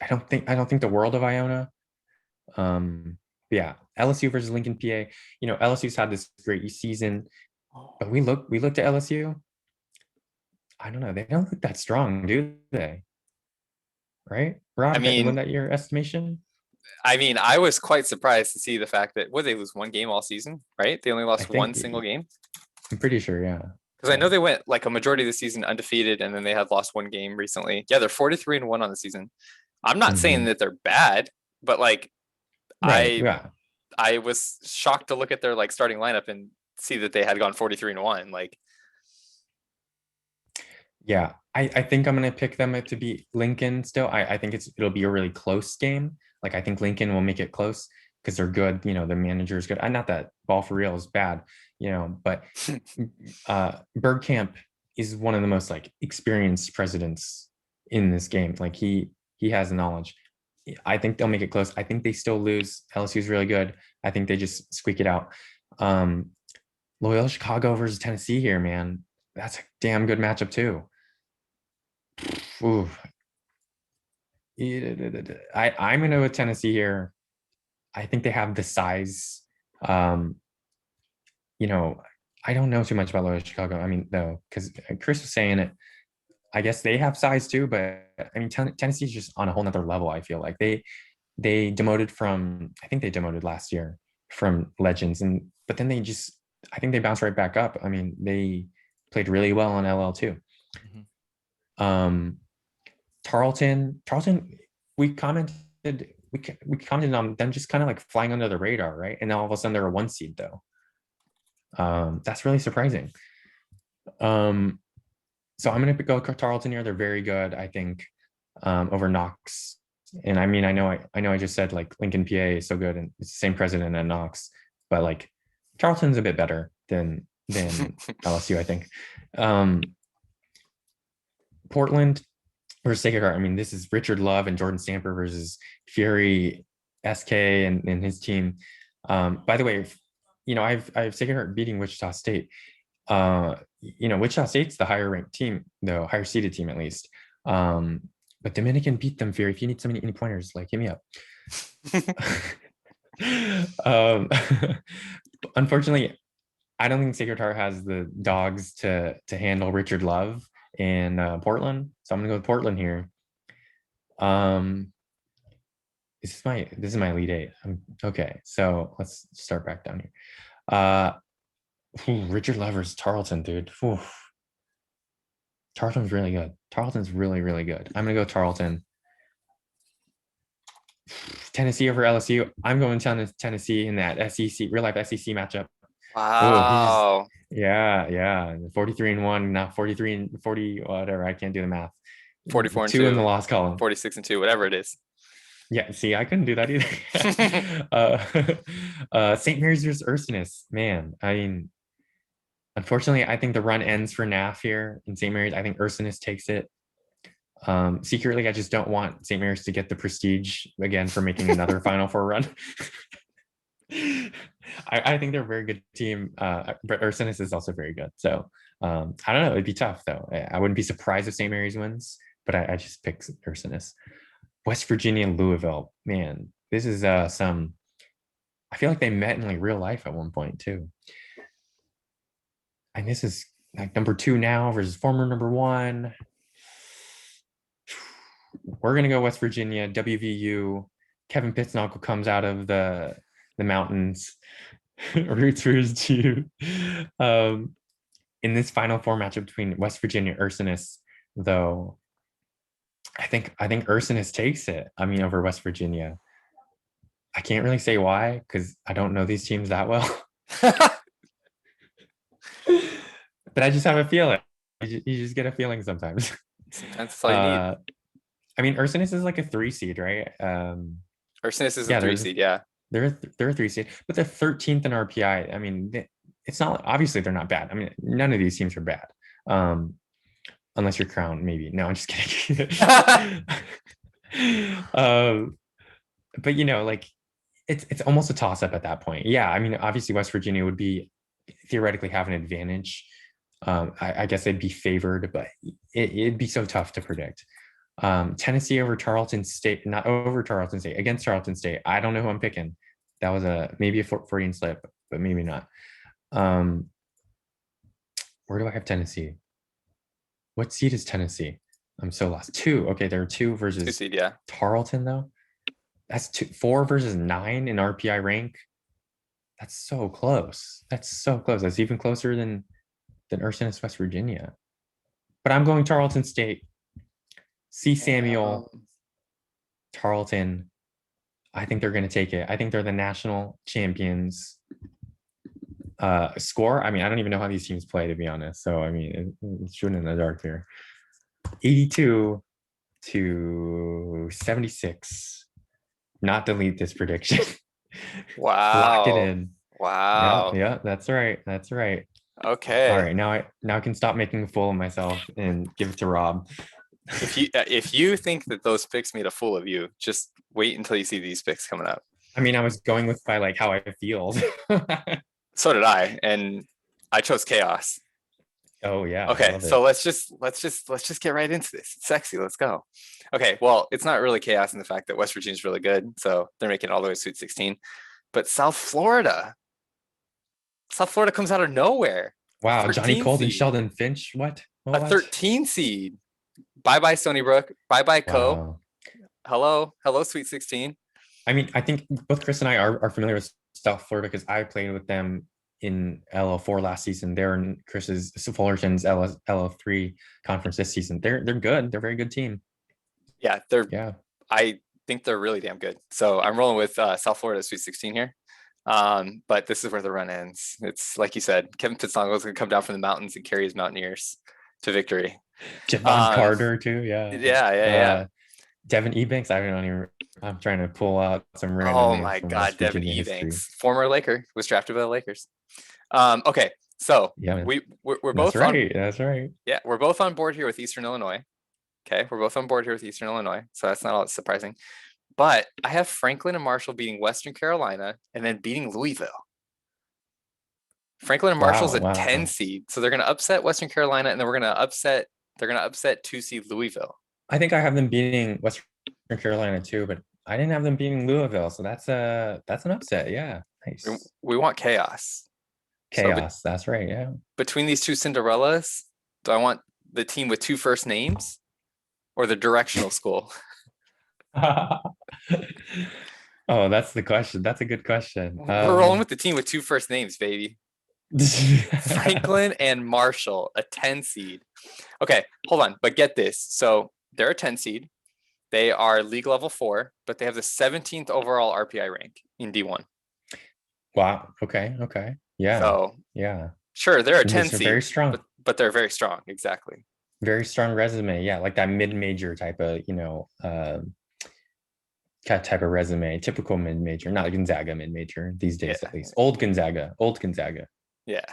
don't think the world of Iona. Yeah, LSU versus Lincoln, PA. LSU's had this great season, but we looked at LSU. I don't know, they don't look that strong, do they? Right, Rob? Wasn't that your estimation? I was quite surprised to see the fact that they lose one game all season, right? They only lost one single game. I'm pretty sure, yeah. Because I know they went like a majority of the season undefeated, and then they had lost one game recently. Yeah, they're 43-1 on the season. I'm not saying that they're bad, but like I was shocked to look at their like starting lineup and see that they had gone 43-1. Like, yeah, I think I'm gonna pick them to beat Lincoln still. I think it'll be a really close game. Like I think Lincoln will make it close because they're good. The manager is good. Not that Ball for Real is bad, but Bergkamp is one of the most like experienced presidents in this game. Like he has knowledge. I think they'll make it close. I think they still lose. LSU is really good. I think they just squeak it out. Loyola Chicago versus Tennessee here, man. That's a damn good matchup too. Ooh. I'm gonna go with Tennessee here. I think they have the size. I don't know too much about Loyola Chicago. I mean, though, because Chris was saying it. I guess they have size too, but I mean, Tennessee's just on a whole nother level. I feel like they demoted from. I think they demoted last year from Legends, but then I think they bounced right back up. I mean, they played really well on LL too. Tarleton, we commented on them just kind of like flying under the radar, right? And now all of a sudden they're a 1 seed though. That's really surprising. So I'm gonna go Tarleton here. They're very good, I think, over Knox. And I mean, I know I just said like Lincoln, PA is so good, and it's the same president at Knox, but like Tarleton's a bit better than LSU, I think. Portland versus Sacred Heart. I mean, this is Richard Love and Jordan Stamper versus Fury SK and his team. By the way, I have Sacred Heart beating Wichita State. Wichita State's the higher ranked team, though, higher seeded team at least. But Dominican beat them, Fury. If you need any pointers, like hit me up. Unfortunately, I don't think Sacred Heart has the dogs to handle Richard Love and Portland, so I'm gonna go with Portland here. This is my Elite Eight. Okay, so let's start back down here. Richard Love versus Tarleton, dude. Tarleton's really good. Tarleton's really, really good. I'm gonna go Tarleton. Tennessee over LSU. I'm going Tennessee in that SEC real life SEC matchup. Wow. Yeah. 43-1, now 43-40, whatever. I can't do the math. 44-2 2 in the loss column. 46-2, whatever it is. Yeah, see, I couldn't do that either. St. Mary's versus Ursinus, man. I mean, unfortunately, I think the run ends for NAF here in St. Mary's. I think Ursinus takes it. Secretly, I just don't want St. Mary's to get the prestige again for making another Final Four run. I think they're a very good team, but Ursinus is also very good. So I don't know. It'd be tough though. I wouldn't be surprised if St. Mary's wins, but I just picked Ursinus. West Virginia and Louisville, man, this is I feel like they met in like real life at one point too. And this is like number 2 now versus former number 1. We're gonna go West Virginia, WVU. Kevin Pittsnock comes out of the mountains, roots for his team. In this Final Four matchup between West Virginia and Ursinus, though, I think Ursinus takes it. I mean, over West Virginia. I can't really say why because I don't know these teams that well. But I just have a feeling. You just get a feeling sometimes. That's all you need. I mean, Ursinus is like a 3 seed, right? Ursinus is a 3 seed, yeah. They're a 3 seed, but they're 13th in RPI. I mean, it's not, obviously they're not bad. I mean, none of these teams are bad. unless you're Crown, maybe. No, I'm just kidding. But you know, like it's almost a toss up at that point. Yeah, I mean, obviously West Virginia would be theoretically have an advantage. I guess they'd be favored, but it'd be so tough to predict. Tennessee over Tarleton State, not over Tarleton State, against Tarleton State. I don't know who I'm picking. That was maybe a Freudian slip, but maybe not. Where do I have Tennessee? What seed is Tennessee? I'm so lost. 2. Okay, there are 2 versus 2 seed, yeah. Tarleton though. That's 4 versus 9 in RPI rank. That's so close. That's so close. That's even closer than Ursinus, West Virginia. But I'm going Tarleton State. C. Samuel, Tarleton. I think they're going to take it. I think they're the national champions. Score, I mean, I don't even know how these teams play, to be honest. So, I mean, it's shooting in the dark here. 82-76. Not delete this prediction. Lock it Wow. in. Wow. Yeah, that's right. That's right. Okay. All right, now I can stop making a fool of myself and give it to Rob. If you think that those picks made a fool of you, just wait until you see these picks coming up. I mean, I was going with by like how I feel. So did I, and I chose chaos. Oh yeah. Okay, so let's just get right into this. It's sexy. Let's go. Okay, well, it's not really chaos in the fact that West Virginia's really good, so they're making it all the way to Sweet 16. But South Florida comes out of nowhere. Wow, Johnny 13 Colt and seed. Sheldon Finch. What? A 13 seed. Bye Stony Brook. Bye Co. Wow. Hello Sweet 16. I mean, I think both Chris and I are familiar with South Florida because I played with them in LL4 last season. They're in Chris's Fullerton's LL3 conference this season. They're good. They're a very good team. Yeah, I think they're really damn good. So I'm rolling with South Florida Sweet 16 here. But this is where the run ends. It's like you said, Kevin Pittsongle is going to come down from the mountains and carry his Mountaineers to victory. Javon Carter too. Yeah. Devin Ebanks. I'm trying to pull out some random. Oh names my from God, West Devin Virginia Ebanks, history. former Laker, was drafted by the Lakers. Okay, so Yeah, we're both That's right. Yeah, we're both on board here with Eastern Illinois. Okay, we're both on board here with Eastern Illinois, so that's not all that surprising. But I have Franklin and Marshall beating Western Carolina and then beating Louisville. Franklin and Marshall's a 10 seed, so they're going to upset Western Carolina, and then they're going to upset 2 seed Louisville. I think I have them beating Western Carolina too, but I didn't have them beating Louisville, so that's an upset. Yeah, nice. We want chaos. Chaos. So that's right. Yeah. Between these 2 Cinderellas, do I want the team with 2 first names or the directional school? Oh, that's the question. That's a good question. We're rolling with the team with 2 first names, baby. Franklin and Marshall, a 10 seed. Okay, hold on, but get this. So they're a 10 seed. They are league level 4, but they have the 17th overall RPI rank in D1. Wow. Okay. Yeah. So yeah. Sure, they're a 10 seed. Very strong. But they're very strong. Exactly. Very strong resume. Yeah, like that mid-major type of, type of resume. Typical mid-major, not Gonzaga mid-major these days, at least. Old Gonzaga. Yeah.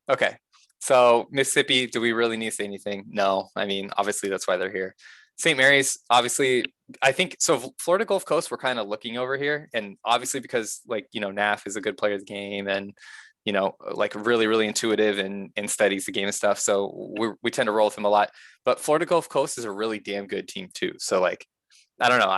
Okay. So Mississippi, do we really need to say anything? No. I mean, obviously that's why they're here. St. Mary's, obviously, I think so. Florida Gulf Coast, we're kind of looking over here, and obviously because NAF is a good player of the game, and like really, really intuitive and studies the game and stuff. So we tend to roll with him a lot. But Florida Gulf Coast is a really damn good team too. So like, I don't know.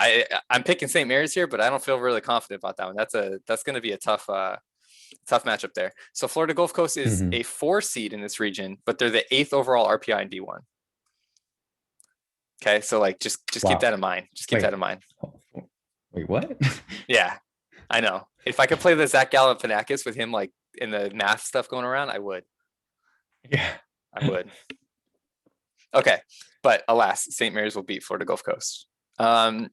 I'm picking St. Mary's here, but I don't feel really confident about that one. That's going to be a tough matchup there. So Florida Gulf Coast is a 4 seed in this region, but they're the 8th overall RPI in D1. Okay, so like just keep that in mind. Just keep that in mind. Wait, what? Yeah, I know. If I could play the Zach Galifianakis with him like in the math stuff going around, I would. Yeah, I would. Okay, but alas, St. Mary's will beat Florida Gulf Coast. I'm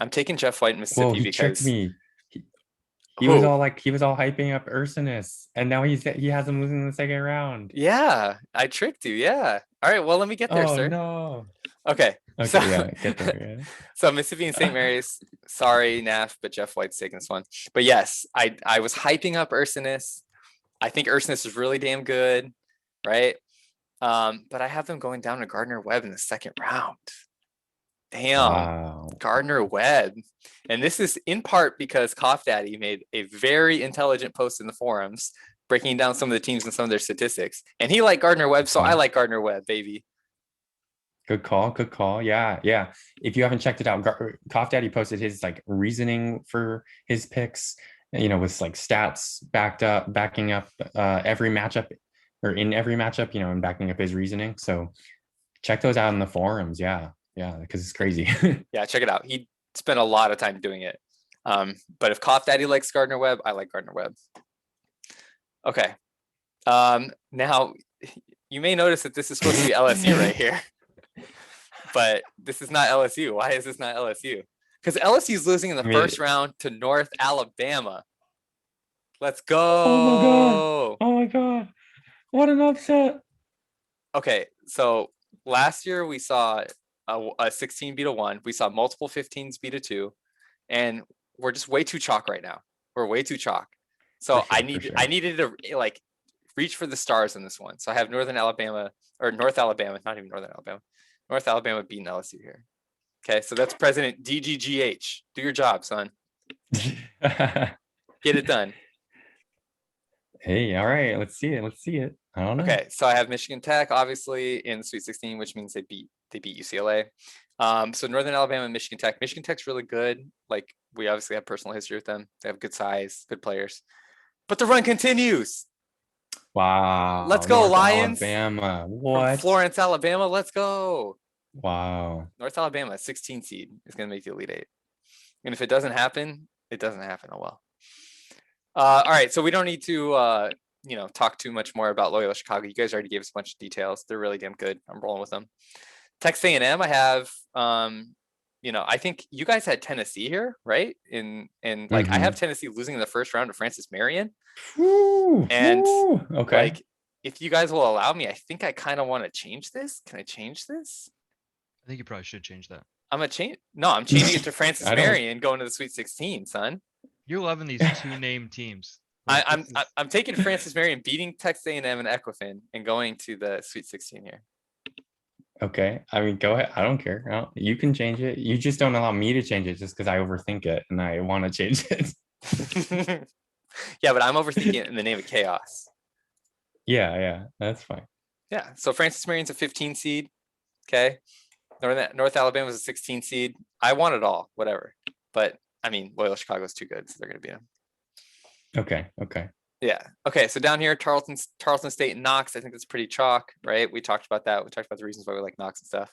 taking Jeff White in Mississippi because tricked me. He was all hyping up Ursinus, and now he has him losing in the second round. Yeah, I tricked you. Yeah. All right. Well, let me get there, sir. No. Okay. So, yeah, get there. Yeah. So Mississippi and St. Mary's. Sorry, NAF, but Jeff White's taking this one. But yes, I was hyping up Ursinus. I think Ursinus is really damn good, right? But I have them going down to Gardner Webb in the second round. Damn, Wow. Gardner Webb. And this is in part because Cough Daddy made a very intelligent post in the forums breaking down some of the teams and some of their statistics. And he liked Gardner Webb, so I like Gardner Webb, baby. Good call. Good call. Yeah. Yeah. If you haven't checked it out, Cough Daddy posted his like reasoning for his picks, with like stats backing up every matchup or in every matchup, and backing up his reasoning. So check those out in the forums. Yeah. Yeah. Because it's crazy. Yeah, check it out. He spent a lot of time doing it. But if Cough Daddy likes Gardner Webb, I like Gardner Webb. Okay. Now you may notice that this is supposed to be LSU right here. But this is not LSU. Why is this not LSU? Because LSU is losing in the first round to North Alabama. Let's go. Oh my God. Oh my God. What an upset. Okay, so last year we saw a 16 beat a 1. We saw multiple 15s beat a 2. And we're just way too chalk right now. We're way too chalk. So I needed to like reach for the stars in this one. So I have North Alabama, not even Northern Alabama. North Alabama beating LSU here. Okay, so that's President DGGH. Do your job, son. Get it done. Hey, all right, let's see it. Let's see it. I don't know. Okay, so I have Michigan Tech, obviously, in the Sweet 16, which means they beat UCLA. So Northern Alabama and Michigan Tech. Michigan Tech's really good. Like, we obviously have personal history with them. They have good size, good players. But the run continues. Wow. Let's go, North Lions. Alabama. From What? Florence, Alabama. Let's go. Wow. North Alabama, 16 seed, is going to make the Elite Eight. And if it doesn't happen, it doesn't happen. Oh, well. All right, so we don't need to, talk too much more about Loyola Chicago. You guys already gave us a bunch of details. They're really damn good. I'm rolling with them. Texas A&M, I have, I think you guys had Tennessee here, right? And I have Tennessee losing in the first round to Francis Marion. And okay, like, if you guys will allow me, I think I kind of want to change this. Can I change this? I think you probably should change that. I'm changing it to Francis Marion going to the Sweet 16, son. You're loving these two named teams. I'm taking Francis Marion beating Texas A&M and Equifin and going to the Sweet 16 here. Okay, I mean, go ahead. I don't care. You can change it. You just don't allow me to change it just because I overthink it and I want to change it. Yeah, but I'm overthinking it in the name of chaos. Yeah, that's fine. Yeah, so Francis Marion's a 15 seed. Okay, North Alabama's a 16 seed. I want it all, whatever. But I mean, Loyola Chicago's too good, so they're going to beat them. Okay. Yeah. Okay. So down here, Tarleton State and Knox. I think that's pretty chalk, right? We talked about that. We talked about the reasons why we like Knox and stuff.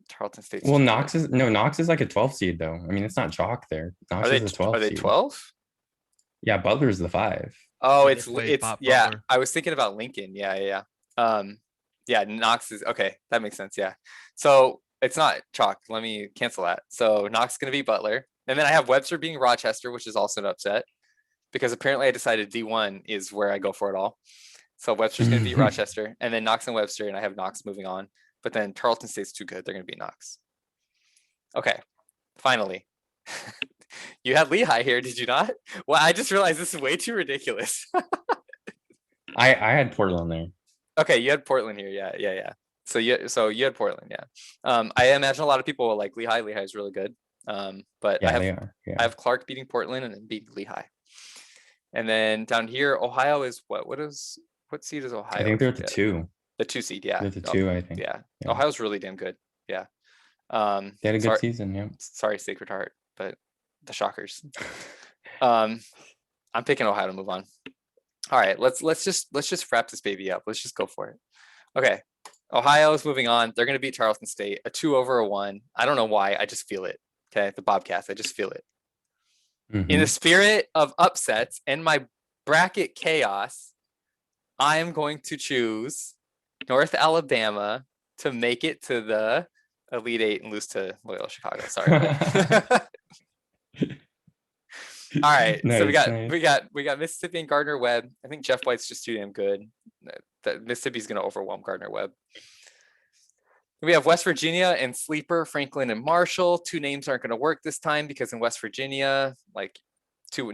Tarleton State. Well, Knox is like a 12 seed though. I mean, it's not chalk there. Knox is a 12 seed. Are they 12? Yeah, Butler's the 5. Oh, it's yeah. Butler. I was thinking about Lincoln. Yeah. Yeah, Knox is okay. That makes sense. Yeah. So it's not chalk. Let me cancel that. So Knox is going to be Butler, and then I have Webster being Rochester, which is also an upset. Because apparently I decided D1 is where I go for it all. So Webster's going to beat Rochester, and then Knox and Webster, and I have Knox moving on. But then Tarleton State's too good. They're going to beat Knox. Okay, finally. You had Lehigh here, did you not? Well, I just realized this is way too ridiculous. I had Portland there. Okay, you had Portland here. Yeah. So you had Portland, yeah. I imagine a lot of people will like Lehigh. Lehigh is really good. But yeah, I have Clark beating Portland and then beating Lehigh. And then down here, Ohio is what seed is Ohio? I think they're the 2. The 2 seed, yeah. They're the 2, I think. Yeah. Ohio's really damn good. Yeah. They had a good season, yeah. Sorry, Sacred Heart, but the Shockers. I'm picking Ohio to move on. All right, let's just wrap this baby up. Let's just go for it. Okay. Ohio is moving on. They're gonna beat Charleston State, a 2 over a 1. I don't know why. I just feel it. Okay, the Bobcats. I just feel it. In the spirit of upsets and my bracket chaos, I am going to choose North Alabama to make it to the Elite Eight and lose to Loyola Chicago. Sorry. All right. Nice, So we got Mississippi and Gardner Webb. I think Jeff White's just too damn good. That Mississippi's going to overwhelm Gardner Webb. We have West Virginia and Sleeper, Franklin and Marshall. 2 names aren't going to work this time because in West Virginia, like, two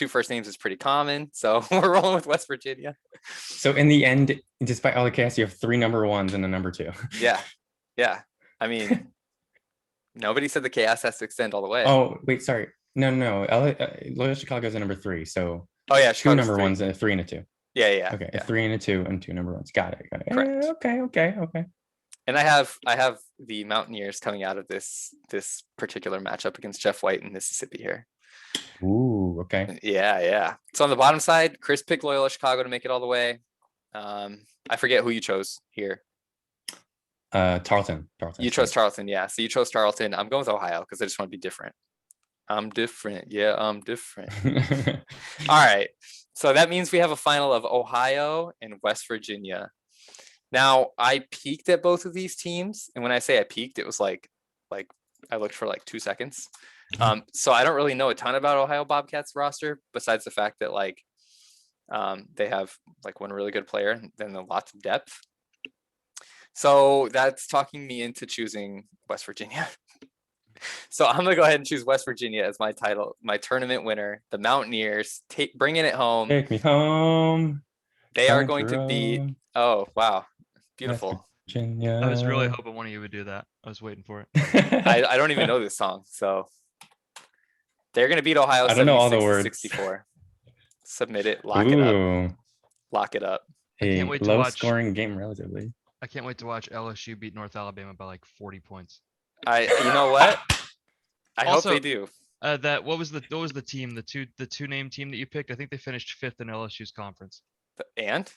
first names is pretty common. So we're rolling with West Virginia. So in the end, despite all the chaos, you have 3 number 1s and a number 2. Yeah. Yeah. I mean, nobody said the chaos has to extend all the way. Oh, wait, sorry. No. Loyola Chicago is a number 3. So Oh yeah, 2 Chicago's number 3. 1s and a 3 and a 2. Yeah. Okay, Yeah. a 3 and a 2 and 2 number 1s. Got it. Correct. Okay. And I have the Mountaineers coming out of this particular matchup against Jeff White in Mississippi here. Ooh, okay. Yeah. So on the bottom side, Chris picked Loyola Chicago to make it all the way. I forget who you chose here. Tarleton. You chose Tarleton, yeah. So you chose Tarleton. I'm going with Ohio because I just want to be different. I'm different. Yeah, I'm different. All right. So that means we have a final of Ohio and West Virginia. Now, I peeked at both of these teams, and when I say I peeked, it was like I looked for like 2 seconds. So I don't really know a ton about Ohio Bobcats roster besides the fact that like they have like one really good player and then lots of depth. So that's talking me into choosing West Virginia. So I'm gonna go ahead and choose West Virginia as my tournament winner. The Mountaineers bringing it home. Take me home. They are going to beat. Oh wow, beautiful. Virginia. I was really hoping one of you would do that. I was waiting for it. I don't even know this song, so they're gonna beat Ohio. I don't know all the 76 to words. 64. Submit it. Lock it up. Lock it up. A can't wait to low watch- scoring game relatively. I can't wait to watch LSU beat North Alabama by like 40 points. You know what? I Also, hope they do. What was the team? The two name team that you picked? I think they finished 5th in LSU's conference. And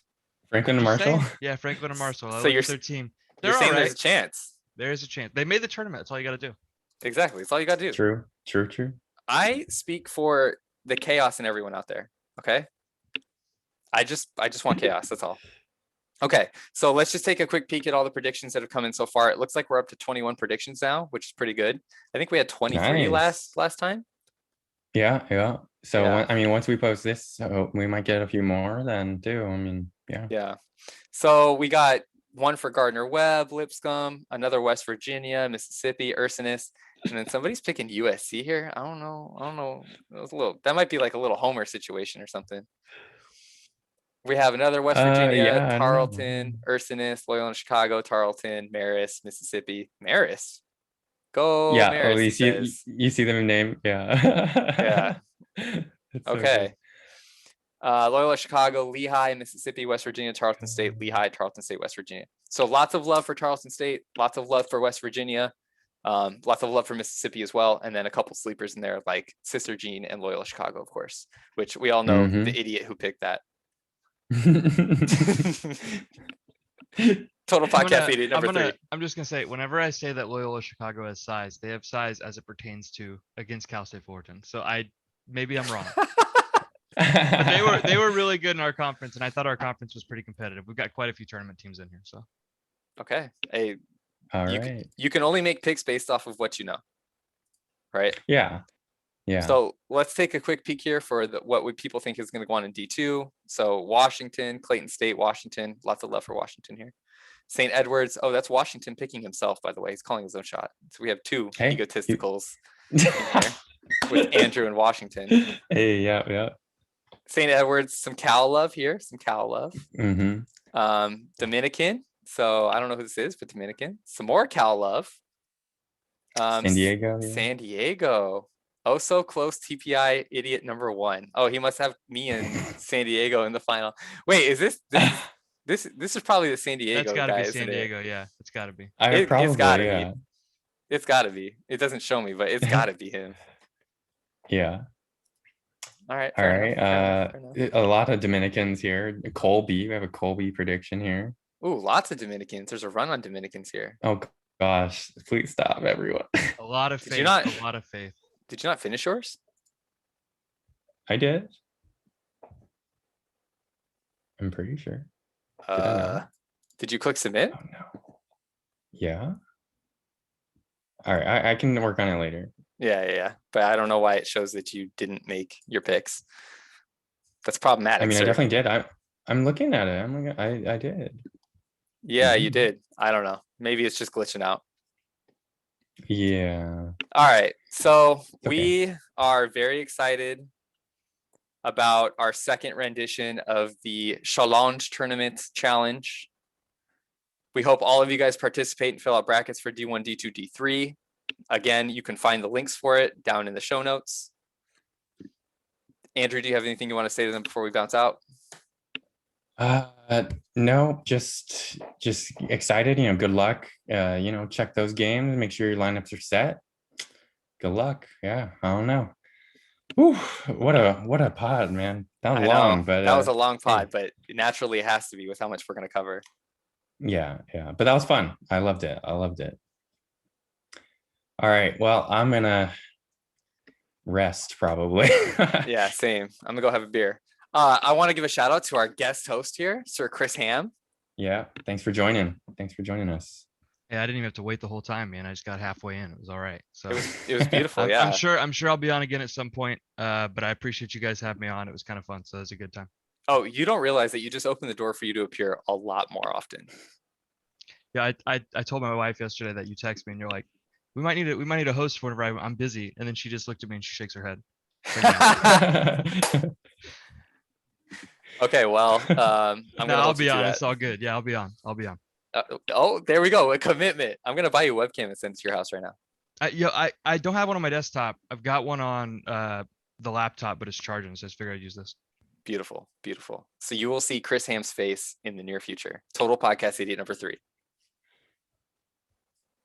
Franklin and Just Marshall. saying. Yeah, Franklin and Marshall. So So you're their team. you're They're saying all there's a right. chance. There is a chance. They made the tournament. That's all you got to do. Exactly. That's all you gotta do. True. I speak for the chaos and everyone out there. Okay. I just want chaos. That's all. Okay. So let's just take a quick peek at all the predictions that have come in so far. It looks like we're up to 21 predictions now, which is pretty good. I think we had 23 Nice. last time. Yeah. So Yeah. once we post this, so we might get a few more then too. I mean, yeah. Yeah. So we got one for Gardner Webb, Lipscomb, another West Virginia, Mississippi, Ursinus, and then somebody's picking USC here. I don't know. That might be like a little Homer situation or something. We have another West Virginia, Yeah, I don't know. Tarleton, Ursinus, Loyola Chicago, Tarleton, Marist, Mississippi. Marist. Go Yeah. Marist, Oh, he says. you see them in name. Yeah. Yeah. It's so Okay. good. Loyola Chicago, Lehigh, Mississippi, West Virginia, Tarleton State, Lehigh, Tarleton State, West Virginia. So lots of love for Tarleton State, lots of love for West Virginia, lots of love for Mississippi as well, and then a couple sleepers in there like Sister Jean and Loyola Chicago, of course, which we all know Mhm. the idiot who picked that. Total podcast idiot number 3. I'm just gonna say, whenever I say that Loyola Chicago has size, they have size as it pertains to against Cal State Fullerton. So maybe I'm wrong. But they were really good in our conference, and I thought our conference was pretty competitive. We've got quite a few tournament teams in here. So Okay. Hey, All right. you can only make picks based off of what you know, right? Yeah. So let's take a quick peek here for what people think is going to go on in D2. So Washington, Clayton State, Washington. Lots of love for Washington here. St. Edwards. Oh, that's Washington picking himself, by the way. He's calling his own shot. So we have two Hey, egotisticals in here with Andrew and Washington. Hey, yeah. St. Edwards, some Cal love here. Some Cal love. Mm-hmm. Dominican. So I don't know who this is, but Dominican. Some more Cal love. San Diego. Yeah. San Diego. Oh, so close. TPI idiot number 1. Oh, he must have me and San Diego in the final. Wait, is this is probably the San Diego that's got to guy, be isn't San it? Diego. Yeah, it's got to be. It's gotta yeah. be. It's gotta be. It doesn't show me, but it's gotta be him. Yeah. All right. All fair right. enough, fair enough. A lot of Dominicans here. Colby. We have a Colby prediction here. Ooh, lots of Dominicans. There's a run on Dominicans here. Oh gosh, please stop, everyone. A lot of Did faith. you not- A lot of faith. Did you not finish yours? I did. I'm pretty sure. Did I not? Did you click submit? Oh no. Yeah. All right, I can work on it later. Yeah. But I don't know why it shows that you didn't make your picks. That's problematic. I mean, sir. I definitely did. I'm looking at it. I'm like, I did. Yeah, you Mhm. did. I don't know. Maybe it's just glitching out. Yeah. All right. So okay. we are very excited about our second rendition of the Challenge Tournament Challenge. We hope all of you guys participate and fill out brackets for D1, D2, D3. Again, you can find the links for it down in the show notes. Andrew, do you have anything you want to say to them before we bounce out? No, just excited, good luck. Check those games, make sure your lineups are set. Good luck. Yeah, I don't know. Whew, what a pod, man. That was long, but that was a long pod, but naturally it has to be with how much we're going to cover. Yeah, but that was fun. I loved it. All right, well, I'm gonna rest probably. Yeah, same. I'm gonna go have a beer. I want to give a shout out to our guest host here, Sir Chris Ham. Yeah, thanks for joining us. Yeah, I didn't even have to wait the whole time, man. I just got halfway in. It was all right. So it was beautiful. Yeah, I'm sure I'll be on again at some point. But I appreciate you guys having me on. It was kind of fun. So it was a good time. Oh, you don't realize that you just opened the door for you to appear a lot more often. Yeah, I told my wife yesterday that you text me and you're like, we might need a host for whenever I'm busy. And then she just looked at me and she shakes her head. Okay, well, I'll be on. It's all good. Yeah, I'll be on. Oh, there we go. A commitment. I'm gonna buy you a webcam and send it to your house right now. I don't have one on my desktop. I've got one on the laptop, but it's charging, so I just figured I'd use this. Beautiful. So you will see Chris Ham's face in the near future. Total Podcast Idiot number 3.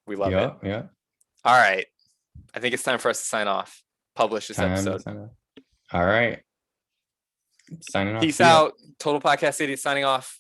We love it. Yeah. All right. I think it's time for us to sign off. Publish this episode. All right. Signing off. Peace out. Total Podcast Idiot signing off.